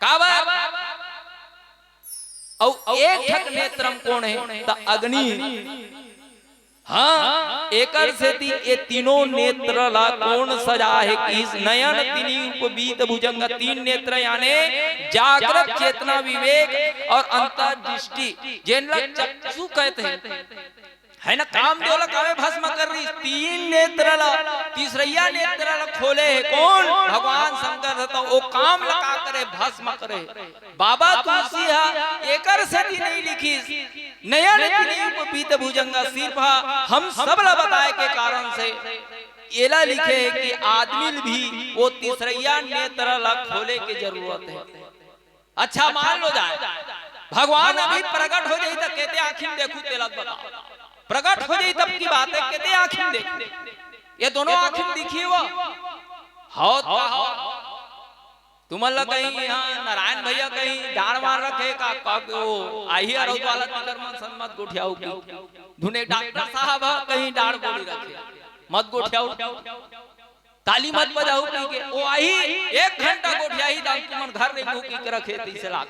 काबर। और एक ठक नेत्र में कौन है तो अग्नि। हाँ एकर से ये तीनों नेत्र ला कौन सजा है कि नयन तिनी उपबीत भुजंग। तीन नेत्र यानी जागृत चेतना विवेक और अंतर्दृष्टि जिन चक्षु कहते हैं, है ना, काम दोलक आवे भस्म कर रही। तीन नेत्र ला तीसरैया नेत्र ला खोले है कौन भगवान शंकर। तो वो काम लगा करे भस्म करे। बाबा तुलसी एकर से नहीं लिखी नयन तिनी उपबीत भुजंगा, सिर्फ हम सब ला बताए के कारण से एला लिखे है कि आदमी भी वो तीसरैया नेत्र ला खोले की जरूरत है। अच्छा मान लो जाए भगवान अभी प्रकट हो जाए तो कहते आखिर देखू तेला बताओ, प्रकट हो जाए तब की बात है कहते आखिर देखो। ये दोनों आखिर दिखी वो तुम्हारा कहीं यहाँ नारायण भैया कहीं डांड मार रखे का वो आई अरौद वाला तिलर मन मत गोठियाऊ धुने डॉक्टर साहब कहीं डांड बोली रखे मत गोठियाऊ ताली मत बजाऊ के वो आई 1 घंटा गोठियाई दाम तुमन घर रे भूखी के रखे 30 लाख।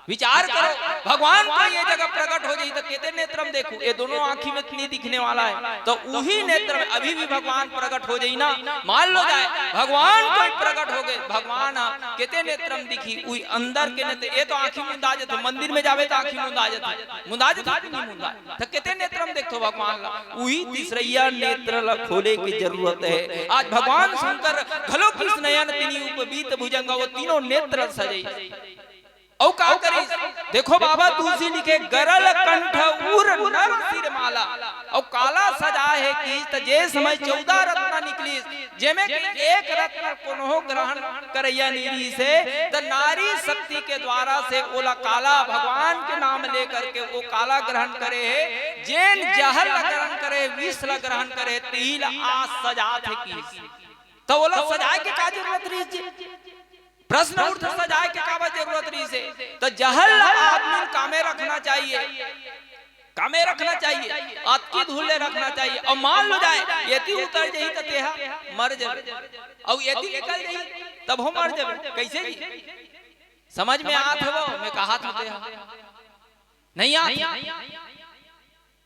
विचार करो भगवान को ये जगह प्रकट हो जाए तो कहते नेत्र में देखो ये दोनों आंखी में नहीं दिखने वाला है। तो वही नेत्र में अभी भी भगवान प्रकट हो जाए ना, मान लो जाए भगवान को प्रकट हो गए भगवान कहते नेत्र में दिखी वही अंदर के नेत्र। ये तो आंखी मुंदा जाते मंदिर में जावे तो आंखी मुंदा जाते नहीं मुंदा तो कहते नेत्र में देखो भगवान वही तीसरैया नेत्र ला खोले की जरूरत है। आज भगवान शंकर घलो किस नयन तिनी उपबीत भुजंगा, वो तीनों नेत्र सजे। और का करी देखो बाबा तुलसी लिखे गरल कंठ उर नर सिर माला। और काला सजा है कि जे समय 14 रत्न निकली जेमे एक रत्न कोनो ग्रहण करैया नीरी से त नारी शक्ति के द्वारा से ओला काला भगवान के नाम लेकर के वो काला ग्रहण करे है। जैन जहर ग्रहण करे विष ग्रहण करे तिल आस सजा थे की तो ओला सजाए के का जरूरत रही। प्रश्न उठ सजाए के का जरूरत रही से तो जहल आदमी कामे रखना चाहिए, कामे रखना चाहिए, अतकी धुले रखना चाहिए। और मान लो जाए यदि उतर जाई तो तेहा मर जाए और यदि निकल जाई तब हो मर जाए। कैसे जी समझ में आत हो मैं कहा था तेहा नहीं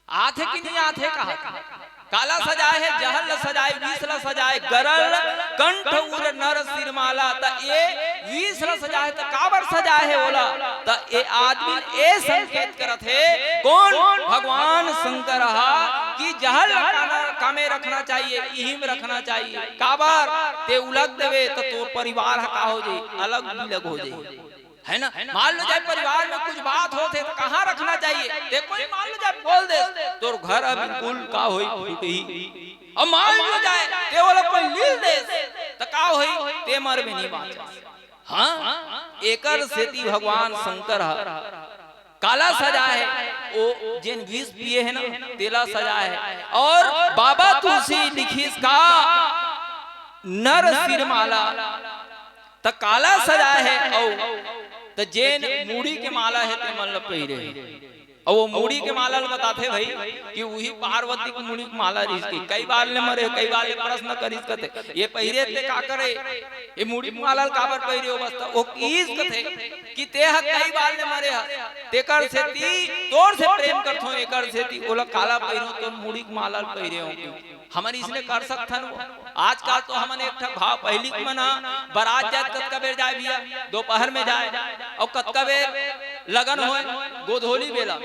आत है कि नहीं आत है कहा काला सजाए है जहल सजाए विष सजाए गरल कंठ उर नर सिरमाला। त ये विष सजाए त काबर सजाए है बोला त ये आदमी ए संकेत करत है कौन भगवान शंकर कि जहल कामे रखना चाहिए इहिम रखना चाहिए। काबर ते उलग देवे तो तोर परिवार का हो जाए अलग बिलग हो जाए। है ना। मान लो जाए परिवार में कुछ बात होते तो कहाँ रखना चाहिए, देखो मान लो जाए बोल दे तो घर अब बिल्कुल का होई फूटी, और मान लो जाए ते वाला कोई लील दे तो का होई ते मर में नहीं बाँचा। हाँ एकर सेती भगवान शंकर काला सजा है, वो जिन विष पिए है ना तेला सजा है, और बाबा तुलसी लिखीस का नर सिर माला त काला सजा है, और त जेन मूड़ी के माला है ते मन पहिरे, और वो मूड़ी के माला बताते भाई कि वही पार्वती की मूड़ी की माला रिश्ती कई बार ले मरे, कई बार ले प्रश्न करिस कते ये पहिरे ते का करे, ये मूड़ी की माला काबर पहिरे हो, बस वो कीस कथे कि ते कई बार ले मरे तेकर सेती तोर से प्रेम करथो, एकर सेती ओला काला पहिरो तो मूड़ी की माला पहिरे हो, हमन इसने कर सकथन। आजकल तो हमन एक ठक भाव पहली मना बारात जाए कतका बेर जाए भैया, दोपहर में जाए और कतका बेर लगन होए गोधोली बेला।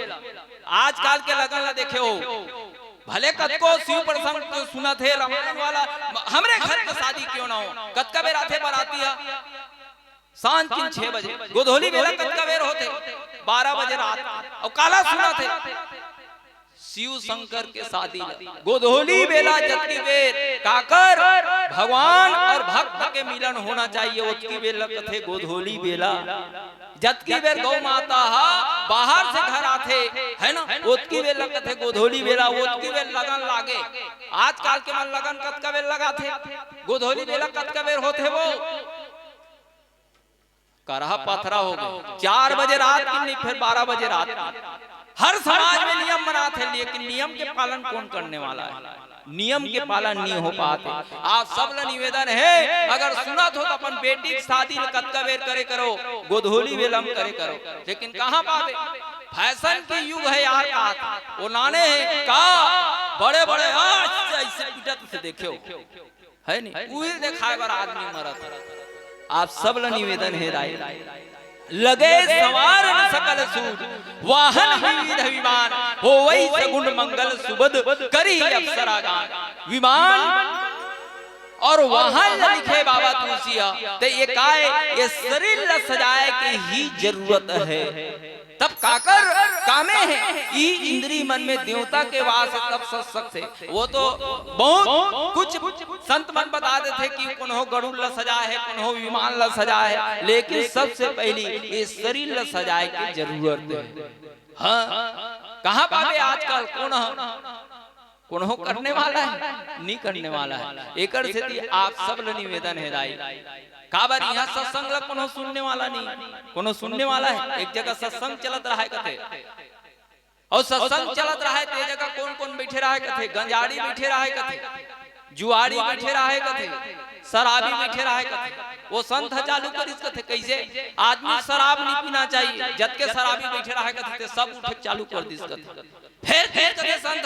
आजकल के लगन ला देखे हो भले कतको शिव प्रसंग सुना थे रामायण वाला, हमरे घर में शादी क्यों ना हो कतका बेर आथे बरातिया सांझ 6 बजे, गोधोली बेला कतका बेर होते 12 बजे रात, और काला सुना थे शिव शंकर के शादी गोधोली बेला जतकी बेर काकर भगवान और भक्त के मिलन होना चाहिए, उतकी बेला कथे गोधोली बेला जतकी बेर गौ माता बाहर से घर आथे है ना, उतकी बेला कथे गोधोली बेला, उतकी बेर लगन लागे। आजकल के मन लगन कतका बेर लगा थे, गोधोली बेला कतका बेर होते वो करहा पथरा हो गए 4 बजे रात की नहीं फिर 12 बजे रात। हर समाज में नियम बनाते हैं, लेकिन नियम के पालन कौन करने वाला है, नियम के पालन नहीं हो पाते। आप सब ला निवेदन है अगर सुनत हो तो अपन बेटी की शादी कतका बेर करे करो, गोधोली बेलम करे करो, लेकिन कहाँ पावे फैशन की युग है यार का, वो नाने है का बड़े बड़े ऐसे पिटत से देखो है नहीं, वही दिखाए बर आदमी मरत। आप सब ला निवेदन है राय लगे सवार सकल सूद वाहन विविध विमान हो वही सगुण मंगल सुबद करी अप्सरा गान, विमान और वाहन लिखे बाबा तुलसिया ते ये काय ये शरीर ल सजाए के ही जरूरत है, तब काकर कामे है ई इंद्री मन में देवता के वास तब सत्संग से। वो तो बहुत कुछ संत मन बता देते कि कौन गरुड़ ल सजा है, कौन विमान ल सजा है, लेकिन सबसे पहली ये शरीर ल सजाए की जरूरत है। हाँ कहाँ पावे आजकल कौन हो करने वाला है, नहीं करने वाला है। एकर से आप सब ल निवेदन है राई काबर यहाँ सत्संग ला कोनो सुनने वाला नहीं, कोनो सुनने वाला है। एक जगह सत्संग चलत रहा है कथे, और सत्संग चलत रहा है ते जगह कौन कौन बैठे रहा है कथे, गंजाड़ी बैठे रहा है कथे, जुआरी बैठे रहा है कथे, शराबी बैठे रहा है कथे। वो संत चालू कर इस कथे कैसे आदमी शराब नहीं पीना चाहिए, जब के शराबी बैठे रहा है कथे सब उठे चालू कर दिस कथे। फिर कथे संत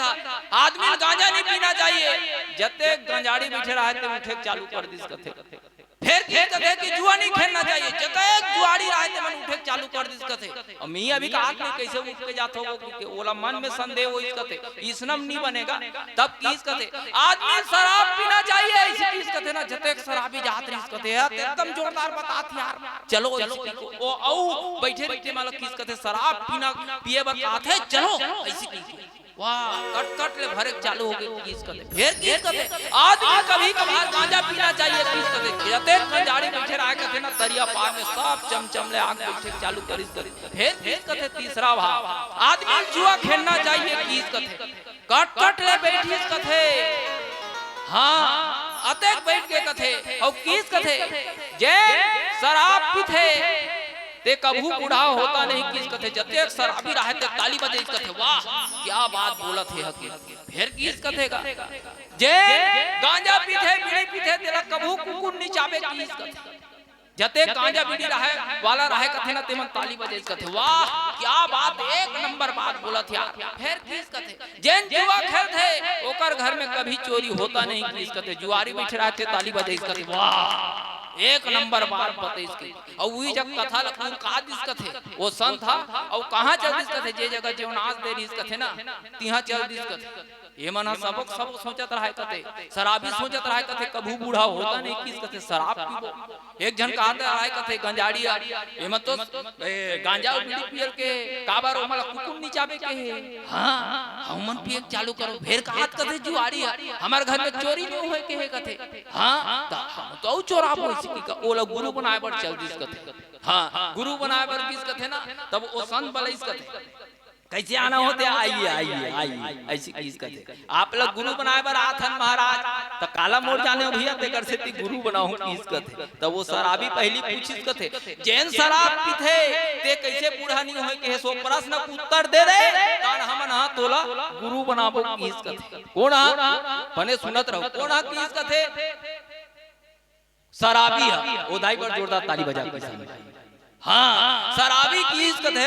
आदमी गांजा नहीं पीना चाहिए, जते गंजाड़ी बैठे रहा है ते उठे चालू कर दिस कथे। फिर कहे कि जुआ नहीं खेलना चाहिए, जब एक जुआड़ी रहा है मन उठे चालू कर दिस कथे। और मैं अभी का आदमी कैसे उठ के जात हो कि ओला मन में संदेह हो इस कथे इसनम नहीं बनेगा, तब किस कथे आदमी शराब पीना चाहिए ऐसे किस कथे ना, जते शराबी जात रही कथे एकदम जोरदार बतात यार चलो ओ औ बैठे बैठे मतलब किस कथे शराब पीना पिए बतात है चलो ऐसे की वाह कट कट ले भरे चालू हो गई किस कथे। फिर किस कथे आदमी कभी कभार गांजा पीना चाहिए किस कथे, जते गंजाड़ी बैठे रहा कथे ना दरिया पार में सब चमचम ले आंख बैठे चालू करिस कथे। फिर किस कथे तीसरा भाव आदमी जुआ खेलना चाहिए किस कथे, कट कट ले बैठिस कथे। हाँ अतेक बैठ के कथे और किस कथे जे शराब पीथे ते कभू बूढ़ा होता नहीं किस कथे, जते शराबी रहे ते ताली बजे इस कथे वाह क्या बात बोलत है हकी। फिर किस कथे का जे गांजा पीथे बीड़ी पीथे तेरा कभू कुकुर नहीं चाबे किस कथे, जते गांजा बीड़ी रहे वाला रहे कथे ना तेमन ताली बजे इस कथे वाह क्या बात एक नंबर बात बोलत यार। फिर किस कथे जेन जुआ खेलते ओकर घर में कभी चोरी होता नहीं किस कथे, जुआरी बैठे रहते ताली बजे इस कथे वाह एक नंबर बात बते इसकी। और वही जब कथा लखनऊ का दिस कथे वो संत था और कहाँ चल दिस कथे जे जगह जो नाच दे रही इस कथे ना तिहा चल दिस कथे ये मना सबक सबक सोचत रहा कथे शराबी सोचत रहा कथे कभू बूढ़ा होता नहीं किस कथे शराब पीबो एक जन कहत रहा कथे गंजाड़ी ये मत तो गांजा बीड़ी पियल के काबर ओमल कुकुम नीचाबे के हां हमन पिए चालू करो भेर कहत कथे जुआड़ी हमार घर में चोरी नहीं होए के कथे हां तो चोराबो इसी का ओला गुरु बनाए पर चल दिस कथे हां गुरु बनाए पर किस कथे ना तब ओ संत बले इस कथे कैसे आना होते आइए आइए आइए ऐसी चीज करते आप लोग गुरु बनाए बर आथन महाराज तो काला मोड़ जाने भैया तेकर से गुरु बनाऊं किस कथे तो वो शराबी पहली पूछिस कथे जैन शराब पीथे ते कैसे बूढ़ा नहीं होए के सो प्रश्न उत्तर दे दे कान हमन हां तोला गुरु बनाबो किस कथे कौन हा बने सुनत रहो कौन हा किस कथे शराबी है ओदाई पर जोरदार ताली बजा के हाँ शराबी की इस कथे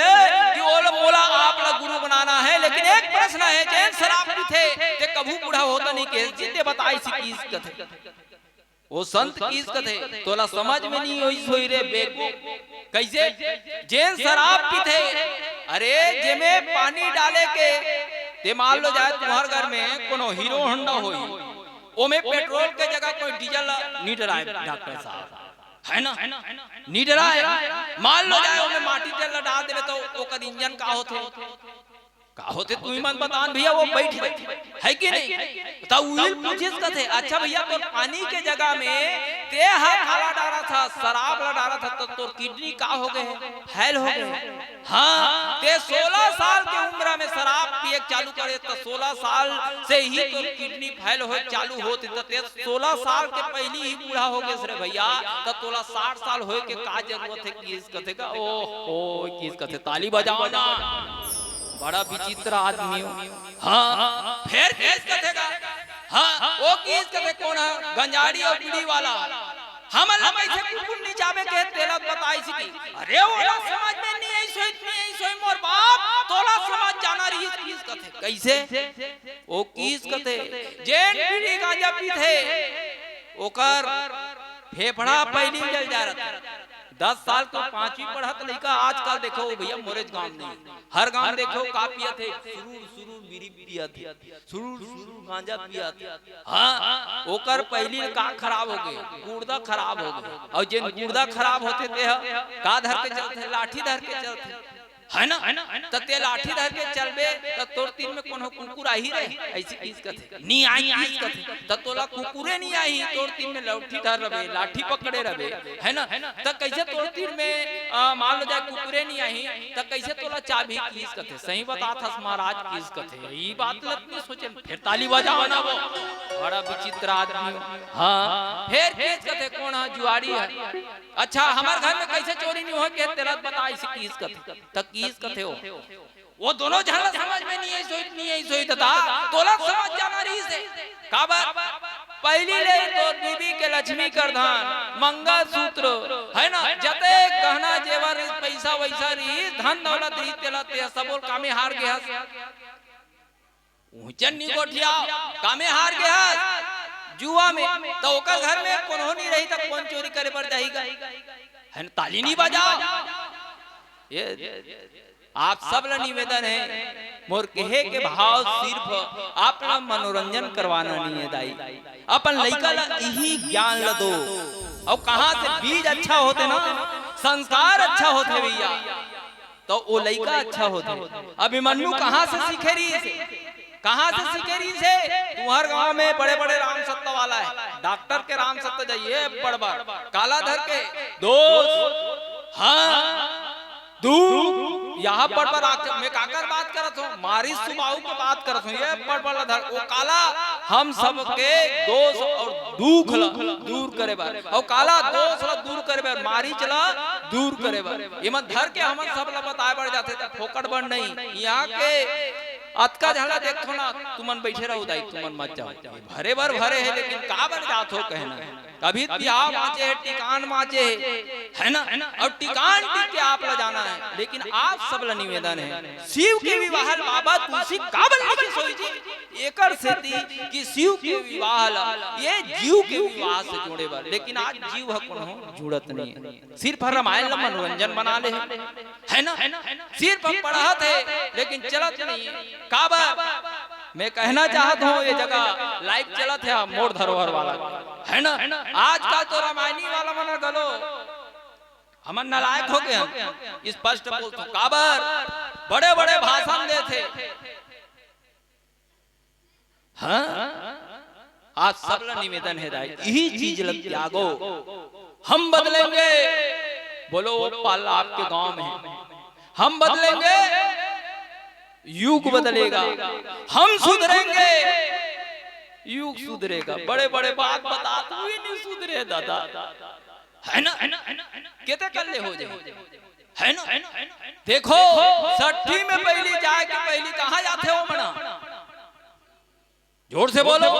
कि ओला बोला आप लोग गुरु बनाना है लेकिन एक प्रश्न है जैन शराब पीते ते कभू बूढ़ा होता नहीं के जिते बताई सी की इस कथे वो संत की इस कथे तोला समझ में नहीं होई सोई रे बेको कैसे जैन शराब पीते अरे जेमे पानी डाले के ते मान लो जाए तुम्हार घर में कोनो हीरो होंडा होई ओमे पेट्रोल के जगह कोई डीजल नहीं डराए डॉक्टर साहब है ना नहीं डरा है मान लो जाए ओमे माटी तेल डाल देवे तो ओकर इंजन का होते तू ही मन बतान भैया वो बैठ है कि नहीं तो उइल पूछिस कथे अच्छा भैया तो पानी के जगह में ते हा काला डाला था शराब ला डाला था तो तोर किडनी का हो गए फैल हो गए हां ते 16 साल की उम्र में शराब पिए चालू करे तो 16 साल से ही तोर किडनी फैल हो चालू होती तो ते 16 साल के पहले ही बूढ़ा हो गए रे भैया तो तोला 60 साल होए के का जरूरत है किस कथे का ओ किस कथे ताली बजाओ ना बड़ा विचित्र आदमी हो हाँ फिर किस कथेगा हाँ वो किस कथे कौन है गंजाड़ी और बीड़ी वाला हमन हम ऐसे कुकुर नहीं जावे के तेलक बताई सी अरे ओला समझ में नहीं आई सोई मोर बाप तोला समझ जाना रही किस कथे कैसे वो किस कथे जैन बीड़ी गांजा पीते ओकर फेफड़ा पहली जल जा रहा 10 साल तो 5वीं पढ़त लड़का आजकल देखो भैया मोरेज गांव नहीं हर गांव देखो का पियत है सुरूर बीड़ी पियत सुरूर गांजा पियत हां ओकर पहली का खराब हो गए गुर्दा खराब हो गए और जे गुर्दा खराब होते ते का धर के चलते लाठी धर के चलते है ना त ते लाठी धर के चलबे त तोर तीन में कोनो कुकुर आही रे ऐसी किस कथे नी आई किस कथे त तोला कुकुरे नहीं आई तोर तीन में लाठी धर रबे लाठी पकड़े रबे है ना त कैसे तोर तीन में मान लो जाए कुकुरे नहीं आई त कैसे तोला चाबी किस कथे सही बता था महाराज किस कथे ई बात लत नहीं सोचे फिर ताली बजाओ ना वो बड़ा विचित्र आदमी हां फिर किस कथे कौन है जुआड़ी है अच्छा हमार घर में कैसे चोरी नहीं हो के तेरा बता इसी किस कथे त किस कथे हो वो दोनों झगड़ा समझ में नहीं है सोई तथा तोला समझ जाना रही से काबर पहली ले तो बीबी के लक्ष्मी कर धान मंगल सूत्र है ना जते गहना जेवर पैसा वैसा रही धन दौलत रही तेला ते सबोल कामे हार गया ऊंचन गोठिया कामे हार गया जुआ में तो ओकर घर में कोनो नहीं रही तो कौन चोरी करे पर जाएगा है ना ताली नहीं बजाओ ये आप सब ला निवेदन है मोर कहे के भाव सिर्फ आप ला मनोरंजन करवाना नहीं है दाई अपन लइका ला यही ज्ञान ला दो और कहां से बीज अच्छा होते ना संस्कार अच्छा होते भैया तो वो लइका अच्छा होते अभिमन्यु कहां से सीखे रही कहां से सीखे रही से तुम्हार गांव में बड़े बड़े राम सत्ता वाला है डॉक्टर के राम सत्ता जाइए बड़बड़ काला धर के दोस्त हाँ तू यहाँ पर आके मैं काकर बात करत हूँ मारी सुबाऊ की बात करत हूँ ये बड़ धर वो काला हम सब के दोष और दुख ला दूर करे बार और काला दोष ला दूर करे बार मारी चला दूर करे बार ये मत धर के हम सब ला बताए बढ़ जाते थे फोकट बन नहीं यहाँ के अतका झगड़ा देखो ना तुमन बैठे रहो दाई तुमन मत जाओ भरे भर भरे है लेकिन का बन जात हो कहना कभी बिहाव माचे है टिकान माचे है ना और टिकान टिक के आप ला जाना है लेकिन आप सब ला निवेदन है शिव के विवाह बाबा तुलसी काबल लिखी सोई जी एकर सेती कि शिव के विवाह ला ये जीव के विवाह से जोड़े बा लेकिन आज जीव ह कोनो जुड़त नहीं है सिर्फ रामायण ला मनोरंजन बना ले है ना सिर्फ पढ़त है लेकिन चलत नहीं है काबा मैं कहना चाहता हूँ ये जगह लाइव चला था मोड़ धरोहर वाला है ना। आज का तो रामायणी वाला मना गलो हम नालायक हो गए स्पष्ट बोलते काबर बड़े बड़े भाषण दे थे। हाँ आज सबला निवेदन है राय यही चीज लग त्यागो हम बदलेंगे। बोलो पाल आपके गांव में हम बदलेंगे युग बदलेगा हम सुधरेंगे युग सुधरेगा। बड़े बड़े बात बता तू ही नहीं सुधरे दादा है ना कहते कर ले हो जाए है ना। देखो सट्ठी में पहली जाए कि पहली कहाँ जाते हो मना जोर से बोलो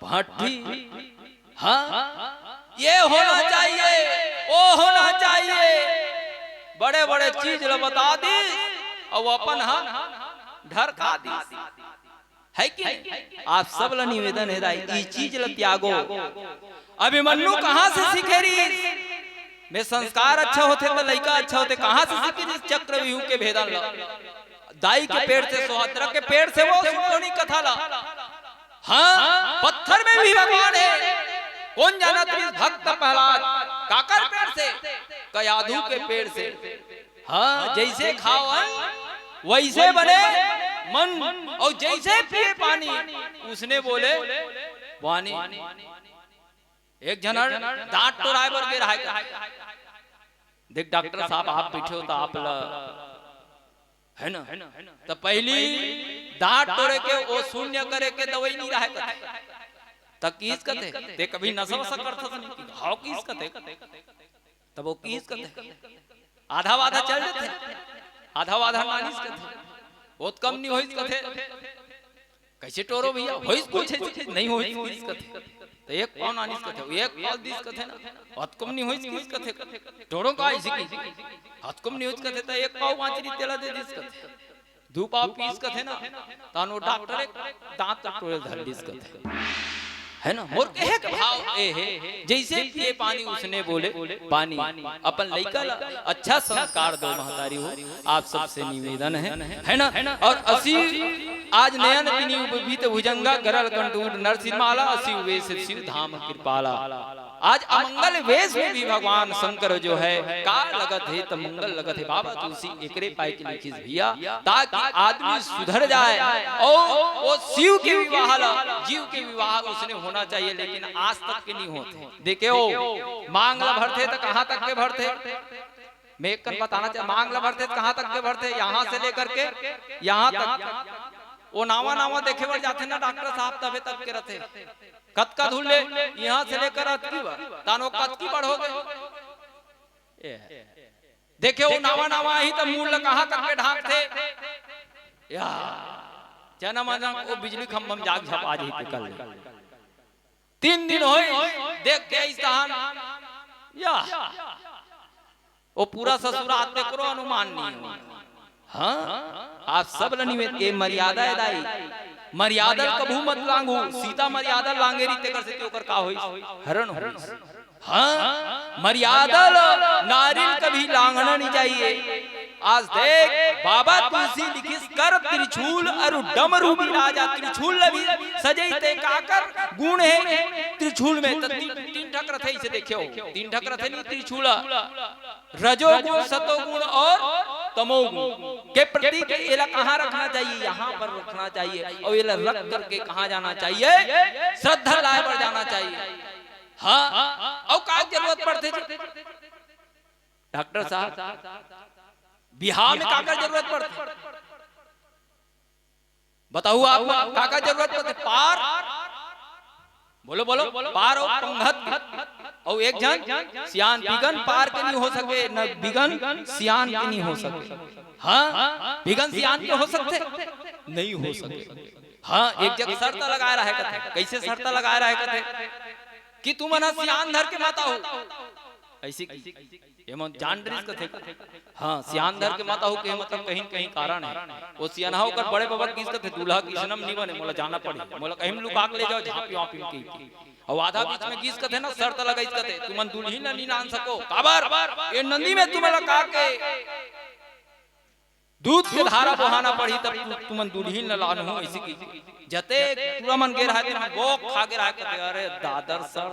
भट्टी। हाँ ये होना चाहिए वो होना चाहिए बड़े बड़े चीज बता दी और वो अपन ढर खा दी है कि आप सब ला निवेदन है दाई ये चीज ल त्यागो। अभिमन्यु कहाँ से सीखे रही में संस्कार अच्छा होते तो लड़का अच्छा होते कहाँ से सीखी जिस चक्रव्यूह के भेदन ला दाई के पेड़ से सुहद्रा के पेड़ से वो सुनी कथा ला। हाँ पत्थर में भी भगवान है कौन जाना तुम भक्त प्रहलाद काकर पेड़ से कयाधु के पेड़ से। हाँ जैसे खाओ वैसे बने मन और जैसे पिए पानी उसने बोले पानी। एक जनर दांत तोड़ाए पर गिर रहा देख डॉक्टर साहब आप पीछे हो तो आप है ना तो पहली दांत तोड़े के वो शून्य करे के दवाई नहीं रहा तब किस कते ते कभी नशा वसा करता तो नहीं हाउ किस कते तब वो किस कते आधा वाधा चल जाते आधा वाधा मानिस कते बहुत कम नहीं होइस कथे कैसे टोरो भैया होइस कुछ नहीं होइस किस कथे तो एक कौन आनिस कथे एक पाल दिस कथे ना बहुत कम नहीं होइस किस कथे टोरो का ऐसी की बहुत कम नहीं होइस कथे तो एक पाव माचरी तेला दे दिस कथे दो पाव पीस कथे ना तानो डॉक्टर दांत टोरे धर दिस कथे है ना मोर कहे के भाव ए है जैसे पिए पानी उसने बोले पानी अपन लइका अच्छा संस्कार दो महतारी हो आप सबसे निवेदन है ना। और असी आज नयन तिनी उपवीत भुजंगा गरल कंटूर नरसिंहमाला असी वेश शिव धाम कृपाला। आज अमंगल वेश में भी भगवान शंकर जो है का लगत है तो मंगल लगत है बाबा तुलसी एकरे पाई के लिखिस भैया ताकि आदमी सुधर जाए और वो शिव के विवाह जीव के विवाह उसने होना चाहिए लेकिन आज तक के नहीं होते। देखो मांगला भरते तो कहाँ तक के भरते मैं एक बताना चाहता मांगला भरते तो कहाँ तक के भरते यहाँ से लेकर के यहाँ तक वो नावा नावा देखे बढ़ जाते ना डॉक्टर साहब तबे तब के रहते कत का धुल ले यहाँ से लेकर तानो कत की बढ़ हो गए देखे वो नावा नावा ही तो मूल कहाँ तक के ढाक थे या जना मना वो बिजली खंभम जाग झप आज ही कल 3 दिन हो देख के इस या वो पूरा ससुराल में करो अनुमान नहीं। हाँ आप सब निवेद के मर्यादा है दाई मर्यादा कभू मत लांगू सीता मर्यादा लांगे रीते कर से ओकर का होई हरण होई। हाँ मर्यादा नारी कभी लांघना नहीं चाहिए। आज देख बाबा तुलसी लिखिस कर त्रिशूल और डमरू भी राजा त्रिशूल भी सजैते काकर गुण है त्रिशूल में तो 3 ठक रथे इसे देखियो 3 ठक रथे नहीं त्रिशूल रजोगुण सतोगुण और तमोगुण के प्रतीक एला कहाँ रखना चाहिए यहाँ पर रखना चाहिए और एला रख करके कहाँ जाना चाहिए श्रद्धा लाए पर जाना चाहिए। हाँ और का जरूरत पड़ते डॉक्टर साहब बिहार में काका जरूरत पड़ती बताओ आप काका जरूरत पड़ती पार बोलो बोलो पार और पंगत और एक जन सियान बिगन पार के नहीं हो सके न बिगन सियान के नहीं हो सके। हाँ बिगन सियान के हो सकते नहीं हो सके। हाँ एक जगह शर्त लगाया रहा है कैसे शर्त लगाया रहा है कि तुम ना सियान धर के माता हो ऐसी ये मन जान रिस्क थे। हाँ सियानधर के माता हो के मतलब कहीं कहीं कारण है वो सियाना होकर बड़े बाबा किस थे दूल्हा की जन्म नहीं बने मोला जाना पड़े मोला कहीं लोग आग ले जाओ झांपी वापी की और आधा बीच में किस कथे ना शर्त लगाई कथे तुमन दुल्ही न नहीं आन सको काबर ये नंदी में तुम्हारा का के दूध के धारा बहाना पड़ी तब तुमन दुल्हीन न लान हो इसी की जते पूरा मन गे रहा है वो खा के रहा कहते अरे दादर सर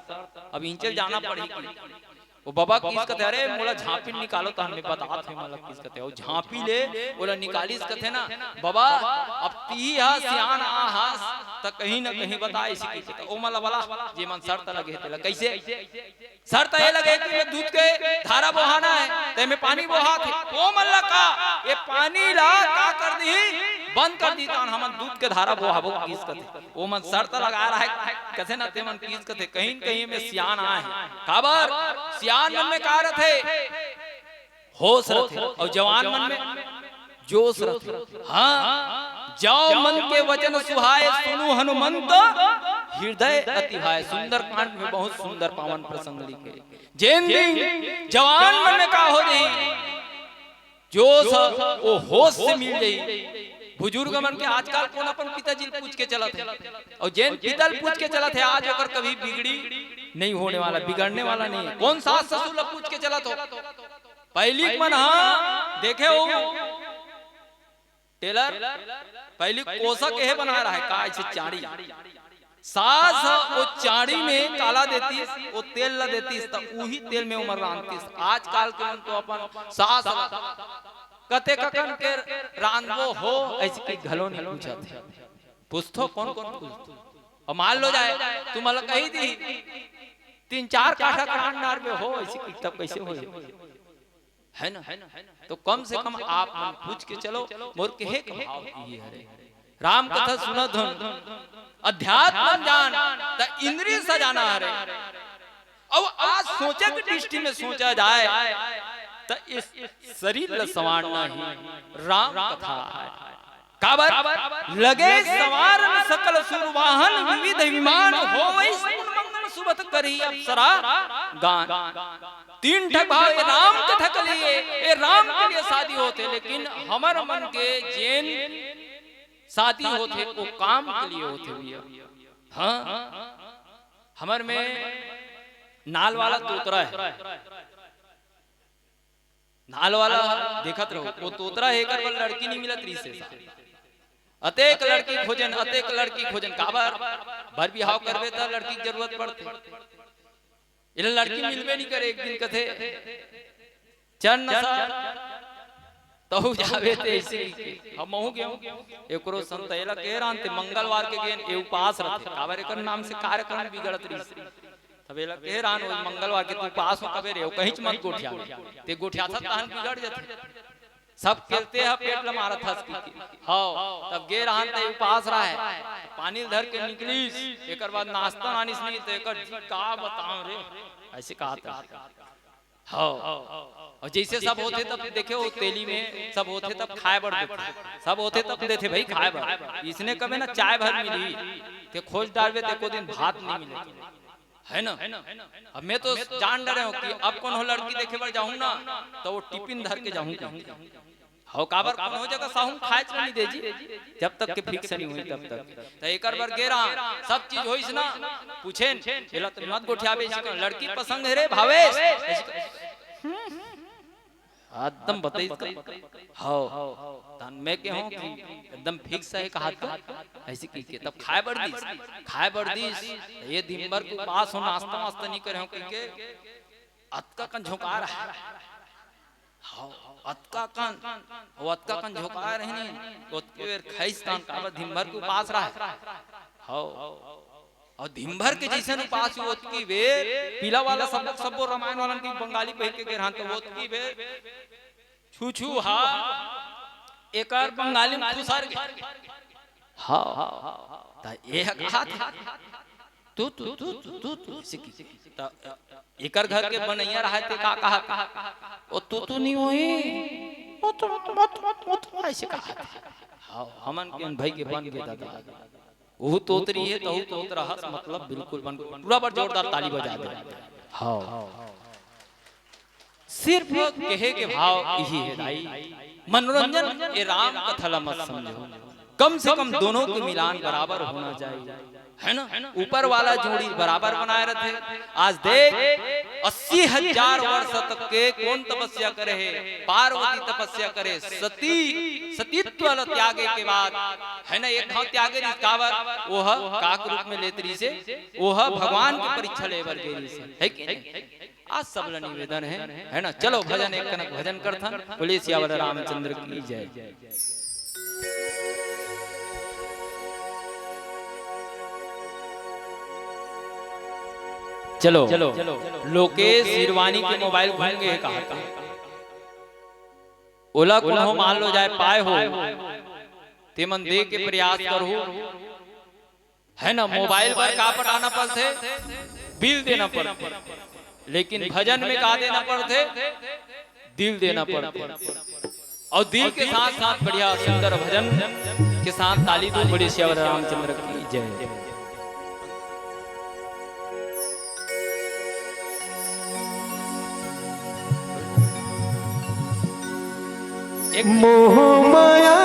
अब इंचल जाना पड़ी वो बाबा किस कहते अरे मोला झांपी निकालो तो हमने बता थे मतलब किस कहते वो झांपी ले बोला निकाली इस कहते ना बाबा अब ती हा सियान आ हास त कहीं न कहीं बता इसी की ओ मला वाला जे मन शर्त लगे तेला कैसे शर्त ये लगे कि ये दूध के धारा बहाना है ते में पानी बहा थे ओ मल्ला का ये पानी ला का कर दी बंद कर दी तान हमन दूध के धारा बहाबो किस कहते ओ मन शर्त लगा रहा है कहते ना ते मन किस कहते कहीं कहीं में सियान आए खबर सियान मन में का रथे होश रथे और जवान मन में जोश रथे हाँ जाओ मन के वचन सुहाए सुनु हनुमंत हृदय अति भाए सुंदर कांड में बहुत सुंदर पावन प्रसंग लिखे जैन दिन जवान मन में का हो जाई जोश वो होश से मिल जाई बुजुर्ग मन के आजकल कौन अपन पिताजी पूछ के चला थे और जैन पितल पूछ के चला थे आज अगर कभी बिगड़ी नहीं होने वाला बिगड़ने वाला नहीं है कौन सास ससुर पूछ के चला तो पहली मन हाँ देखे हो टेलर पहली कोसा के बना रहा है का ऐसे चाड़ी सास वो चाड़ी में काला देती वो तेल ला देती वही तेल में उमर रांधती आजकल के तो अपन सास कते ककन के रांधो हो ऐसे के घलो नहीं पूछा थे पूछतो कौन कौन पूछतो और मान लो जाए तुम अलग कही थी 3-4 काठा कांडार में हो ऐसे की तब कैसे हो है ना तो कम से कम आप मन पूछ के चलो मोर के है भाव ये हरे राम कथा सुना धन अध्यात्म जान त इंद्रिय सजाना हरे अब आज सोचे की दृष्टि में सोचा जाए तो इस शरीर ल संवारना ही राम कथा है काबर लगे सवार सकल सुरवाहन विविध विमान होवै मंगल सुबत करी अप्सरा गान 3 ठक भाव राम कथा के लिए ये राम के लिए शादी होते लेकिन हमर मन के जैन शादी होते वो काम के लिए होते भैया हाँ हमर में नाल वाला तोतरा है नाल वाला देखत रहो वो तोतरा है कर लड़की नहीं मिलत रही से अतेक लड़की खोजन काबर भर बिहाव करबे त लड़की की जरूरत पड़ते इले लड़की मिलबे नहीं करे एक दिन कथे चन नसा तहु जावे ते ऐसे हम महु गेहूं एकरो संत एला के रांते मंगलवार के गेन ए उपास रखे काबर एकर नाम से कार्यक्रम बिगड़त रही तबेला के रान मंगलवार के तू पास हो कबे रे कहीं मत गोठिया ते गोठिया था तहन बिगड़ जथे सब खेलते हैं पेट ल मारत हस की हां तब गे रहन ते उपास रहा है पानी धर के निकलीस एकर बाद नाश्ता आनिस नहीं तो एकर का बताऊं रे ऐसे कहा था हां और जैसे सब होते तब देखे वो तेली में सब होते तब खाए बढ़ देते सब होते तब देते भाई खाए बढ़ इसने कभी ना चाय भर मिली ते खोज डालवे ते को दिन भात नहीं मिले है ना अब मैं तो जान डरे हूँ कि अब कौन हो लड़की देखे बार जाऊँ ना तो वो टिफिन धर के जाऊँ हो काबर कौन हो जगह साहू खाए नहीं दे जी जब तक के फिक्स नहीं हुई तब तक तो एक बार गेरा सब चीज होइस ना पूछेन एला तो मत गोठियाबे लड़की पसंद है रे भावेश एकदम बताइए हां तन मैं के हूं कि एकदम फिक्स है कहा तो ऐसे की के तब खाए बढ़ दी ये दिन भर को पास हो नाश्ता वास्ता नहीं करे हूं के अतका कन झोंका रहा है हां अतका कन झोंका रहे नहीं ओतके बेर खैस कान का दिन भर को पास रहा है हां और दिन भर के जैसे पास ओतकी बेर पीला वाला सब रामायण वाला की बंगाली कह के गेरहां तो ओतकी बेर छू हा एकर बंगाली में खुसर हां त ए कहा था तू एकर घर के बनैया रहा ते का कहा ओ तू नहीं होई ओ तो ऐसे कहा हां हमन के भाई के बन गए दादा वो तोतरी है तो तोतरा हस मतलब बिल्कुल बन पूरा बार जोरदार ताली बजा दे हां सिर्फ कहे के भाव यही है भाई मनोरंजन ये राम कथा ला मत समझो कम से कम दोनों के मिलान बराबर होना चाहिए है ना, ऊपर वाला जोड़ी बराबर बनाए रखे। आज देख 80,000 वर्ष तक के कौन तपस्या करे है, पार्वती तपस्या करे, सतीत्व त्यागे के बाद है ना, एक घाव त्यागे कावर ओह काक रूप में लेतरी से ओह भगवान की परीक्षा लेवर गेरी से, है कि नहीं? आज सबला निवेदन है ना, चलो भजन एक कनक भजन करथन। बोले सियावर रामचंद्र की जय। चलो लोकेश हिरवानी के मोबाइल घूमेंगे कहा ओला कुछ मान लो जाए पाए हो तेमन दे के प्रयास करो, है ना। मोबाइल पर का पटाना पड़ते, बिल देना पड़ते, लेकिन भजन में का देना पड़ते, दिल देना पड़ते। और दिल के साथ साथ बढ़िया सुंदर भजन के साथ ताली दो। बड़े श्यावर रामचंद्र की जय। मोह माया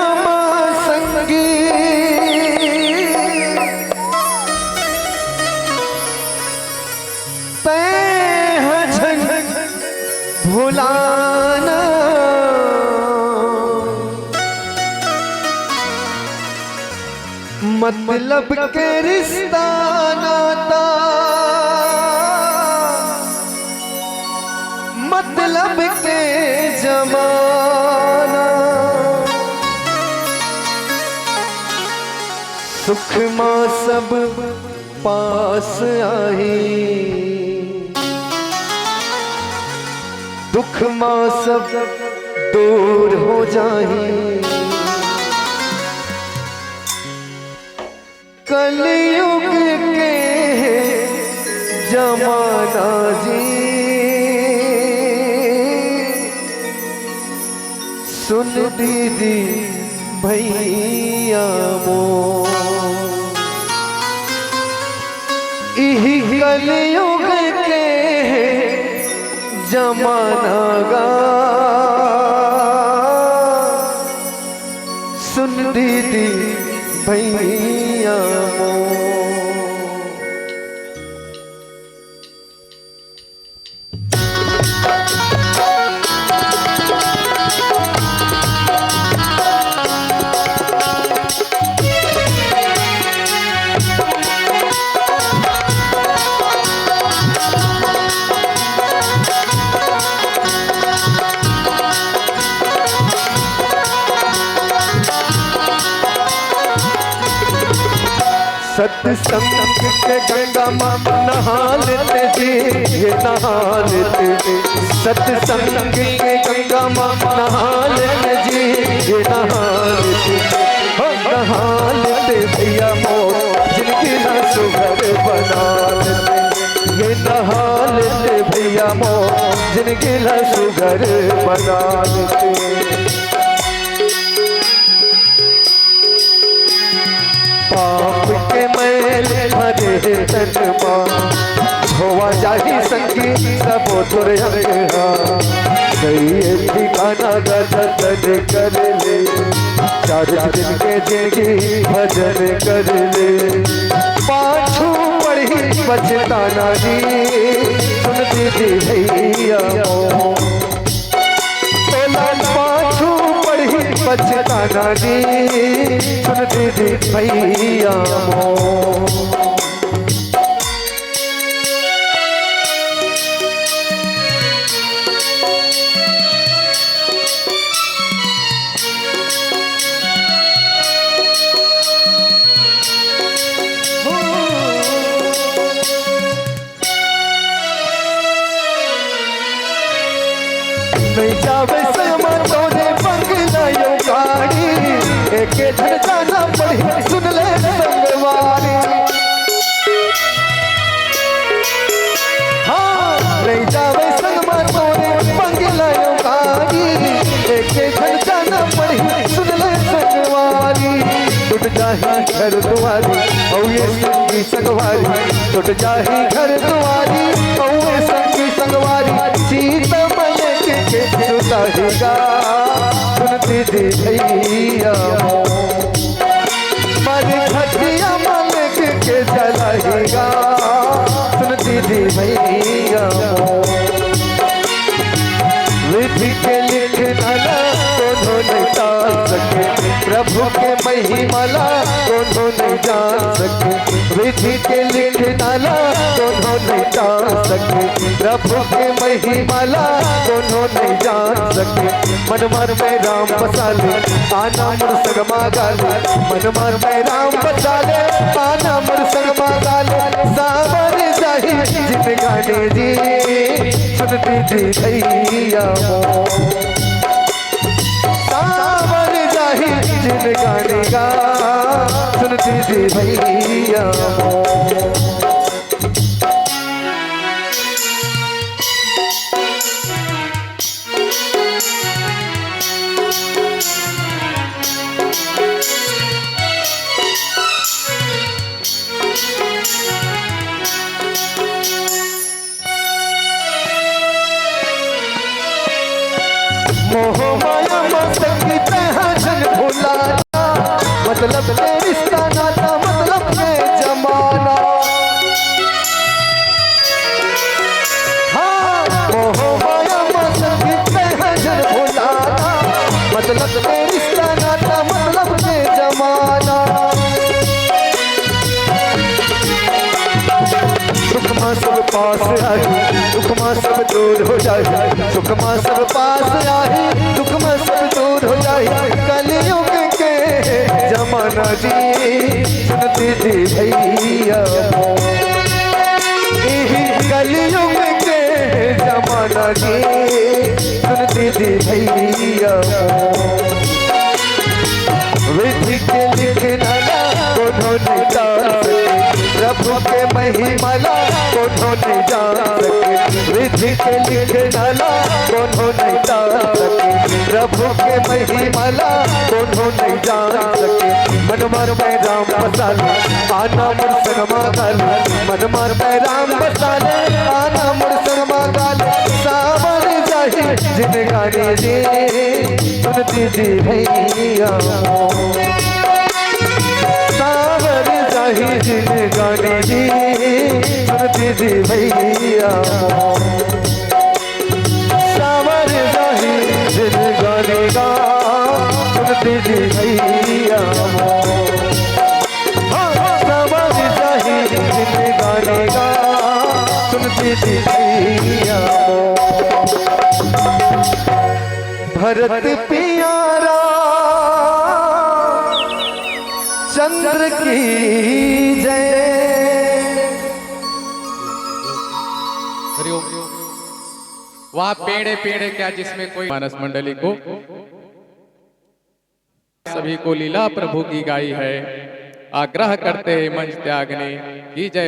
संगी तैं भुलाना, मतलब के रिश्ता नाता, मतलब के जमाना, सुख माँ सब पास आई, दुख माँ सब दूर हो जाए। कलयुग के जमाना जी, सुन दीदी भैया मो, इही कलयुग के जमाना गा, सुन दीदी भैया मो। सत्संग के गंगा माँ नहा लेते जी, ये नहा लेते। सत्संग के गंगा माँ नहा लेते जी, ये नहा लेते। नहा लेते भैया मोर जिनकी ना सुघर बना लेते, ये नहा लेते भैया मोर जिनकी ना सुघर बना लेते। पाप के मैल भरे तनमा, धोवा जाही संगी सब दुर्यंगा, कई ठिकाना दर्शन कर ले, 4 दिन के जिंदगी भजन कर ले। पाछू पढ़ी बचताना जी, सुन दीदी भैया मो, पाछू पढ़ी बचताना जी, सुन दीदी भैया मो। नहीं जावे समा तोरे बंगला यो गाड़ी, एक धन जाना पड़ी सुन ले संगवारी। हाँ नहीं जावे समा तोरे बंगला यो गाड़ी, एक धन जाना पड़ी सुन ले संगवारी। टूट जाही घर दुआरी और ये संगी संगवारी, टूट जाही घर दुआरी और ये संगी संगवारी। सीता के सुताहिगा सुन दीदी भैया मो, मर घटिया मालिक के जल भैया विधि के लिखना दोनों नहीं टाल सके प्रभु के महिमाला दोनों नहीं जान सके विधि के लिखना दोनों नहीं टाल सके प्रभु के महिमाला दोनों नहीं जान सके मन मन में राम बसा ले आना मुर सगमा गाले मन मन में राम बसा ले आना मुर सगमा गाले सावर जाही जिन गाने जी सुनती जी भैया सावर जाही जिन गाने गा सुनती जी भैया मोह माया मस्तकी पहचान भुलाना मतलब के रिश्ता नाता मतलब के जमाना हाँ मोह माया मस्तकी पहचान भुलाना मतलब के रिश्ता नाता मतलब के जमाना सुख मां सब पास आई दुख मां सब दूर हो जाए सुख मां सब पास आई दुख मां सब दूर हो जाए कलयुग के जमाना जी सुनती जी भैया कलयुग के जमाना जी सुनती जी भैया विधि के लिखना दोनों नहीं जान सके प्रभु के महिमाला दोनों नहीं जान सके विधि के लिखना दोनों नहीं जान सके प्रभु के महिमाला दोनों नहीं जान सके मन मार में राम बसा ले आना मुर सगमा गाले मन मार में राम बसा ले आना मुर सगमा गाले सावर जाही जिन गाने जी सुनती जी भैया सावर जाही जिन गाने जी सुनती जी भैया सावर जाही जिन गाने गा सुनती जी भैया सावर जाही जिन गाने गा सुनती जी भैया भरत प्यारा चंद्र की जय वहाँ पेड़े पेड़े क्या जिसमें कोई मानस मंडली को सभी को लीला प्रभु की गाई है आग्रह करते हैं मंच त्यागने की जय।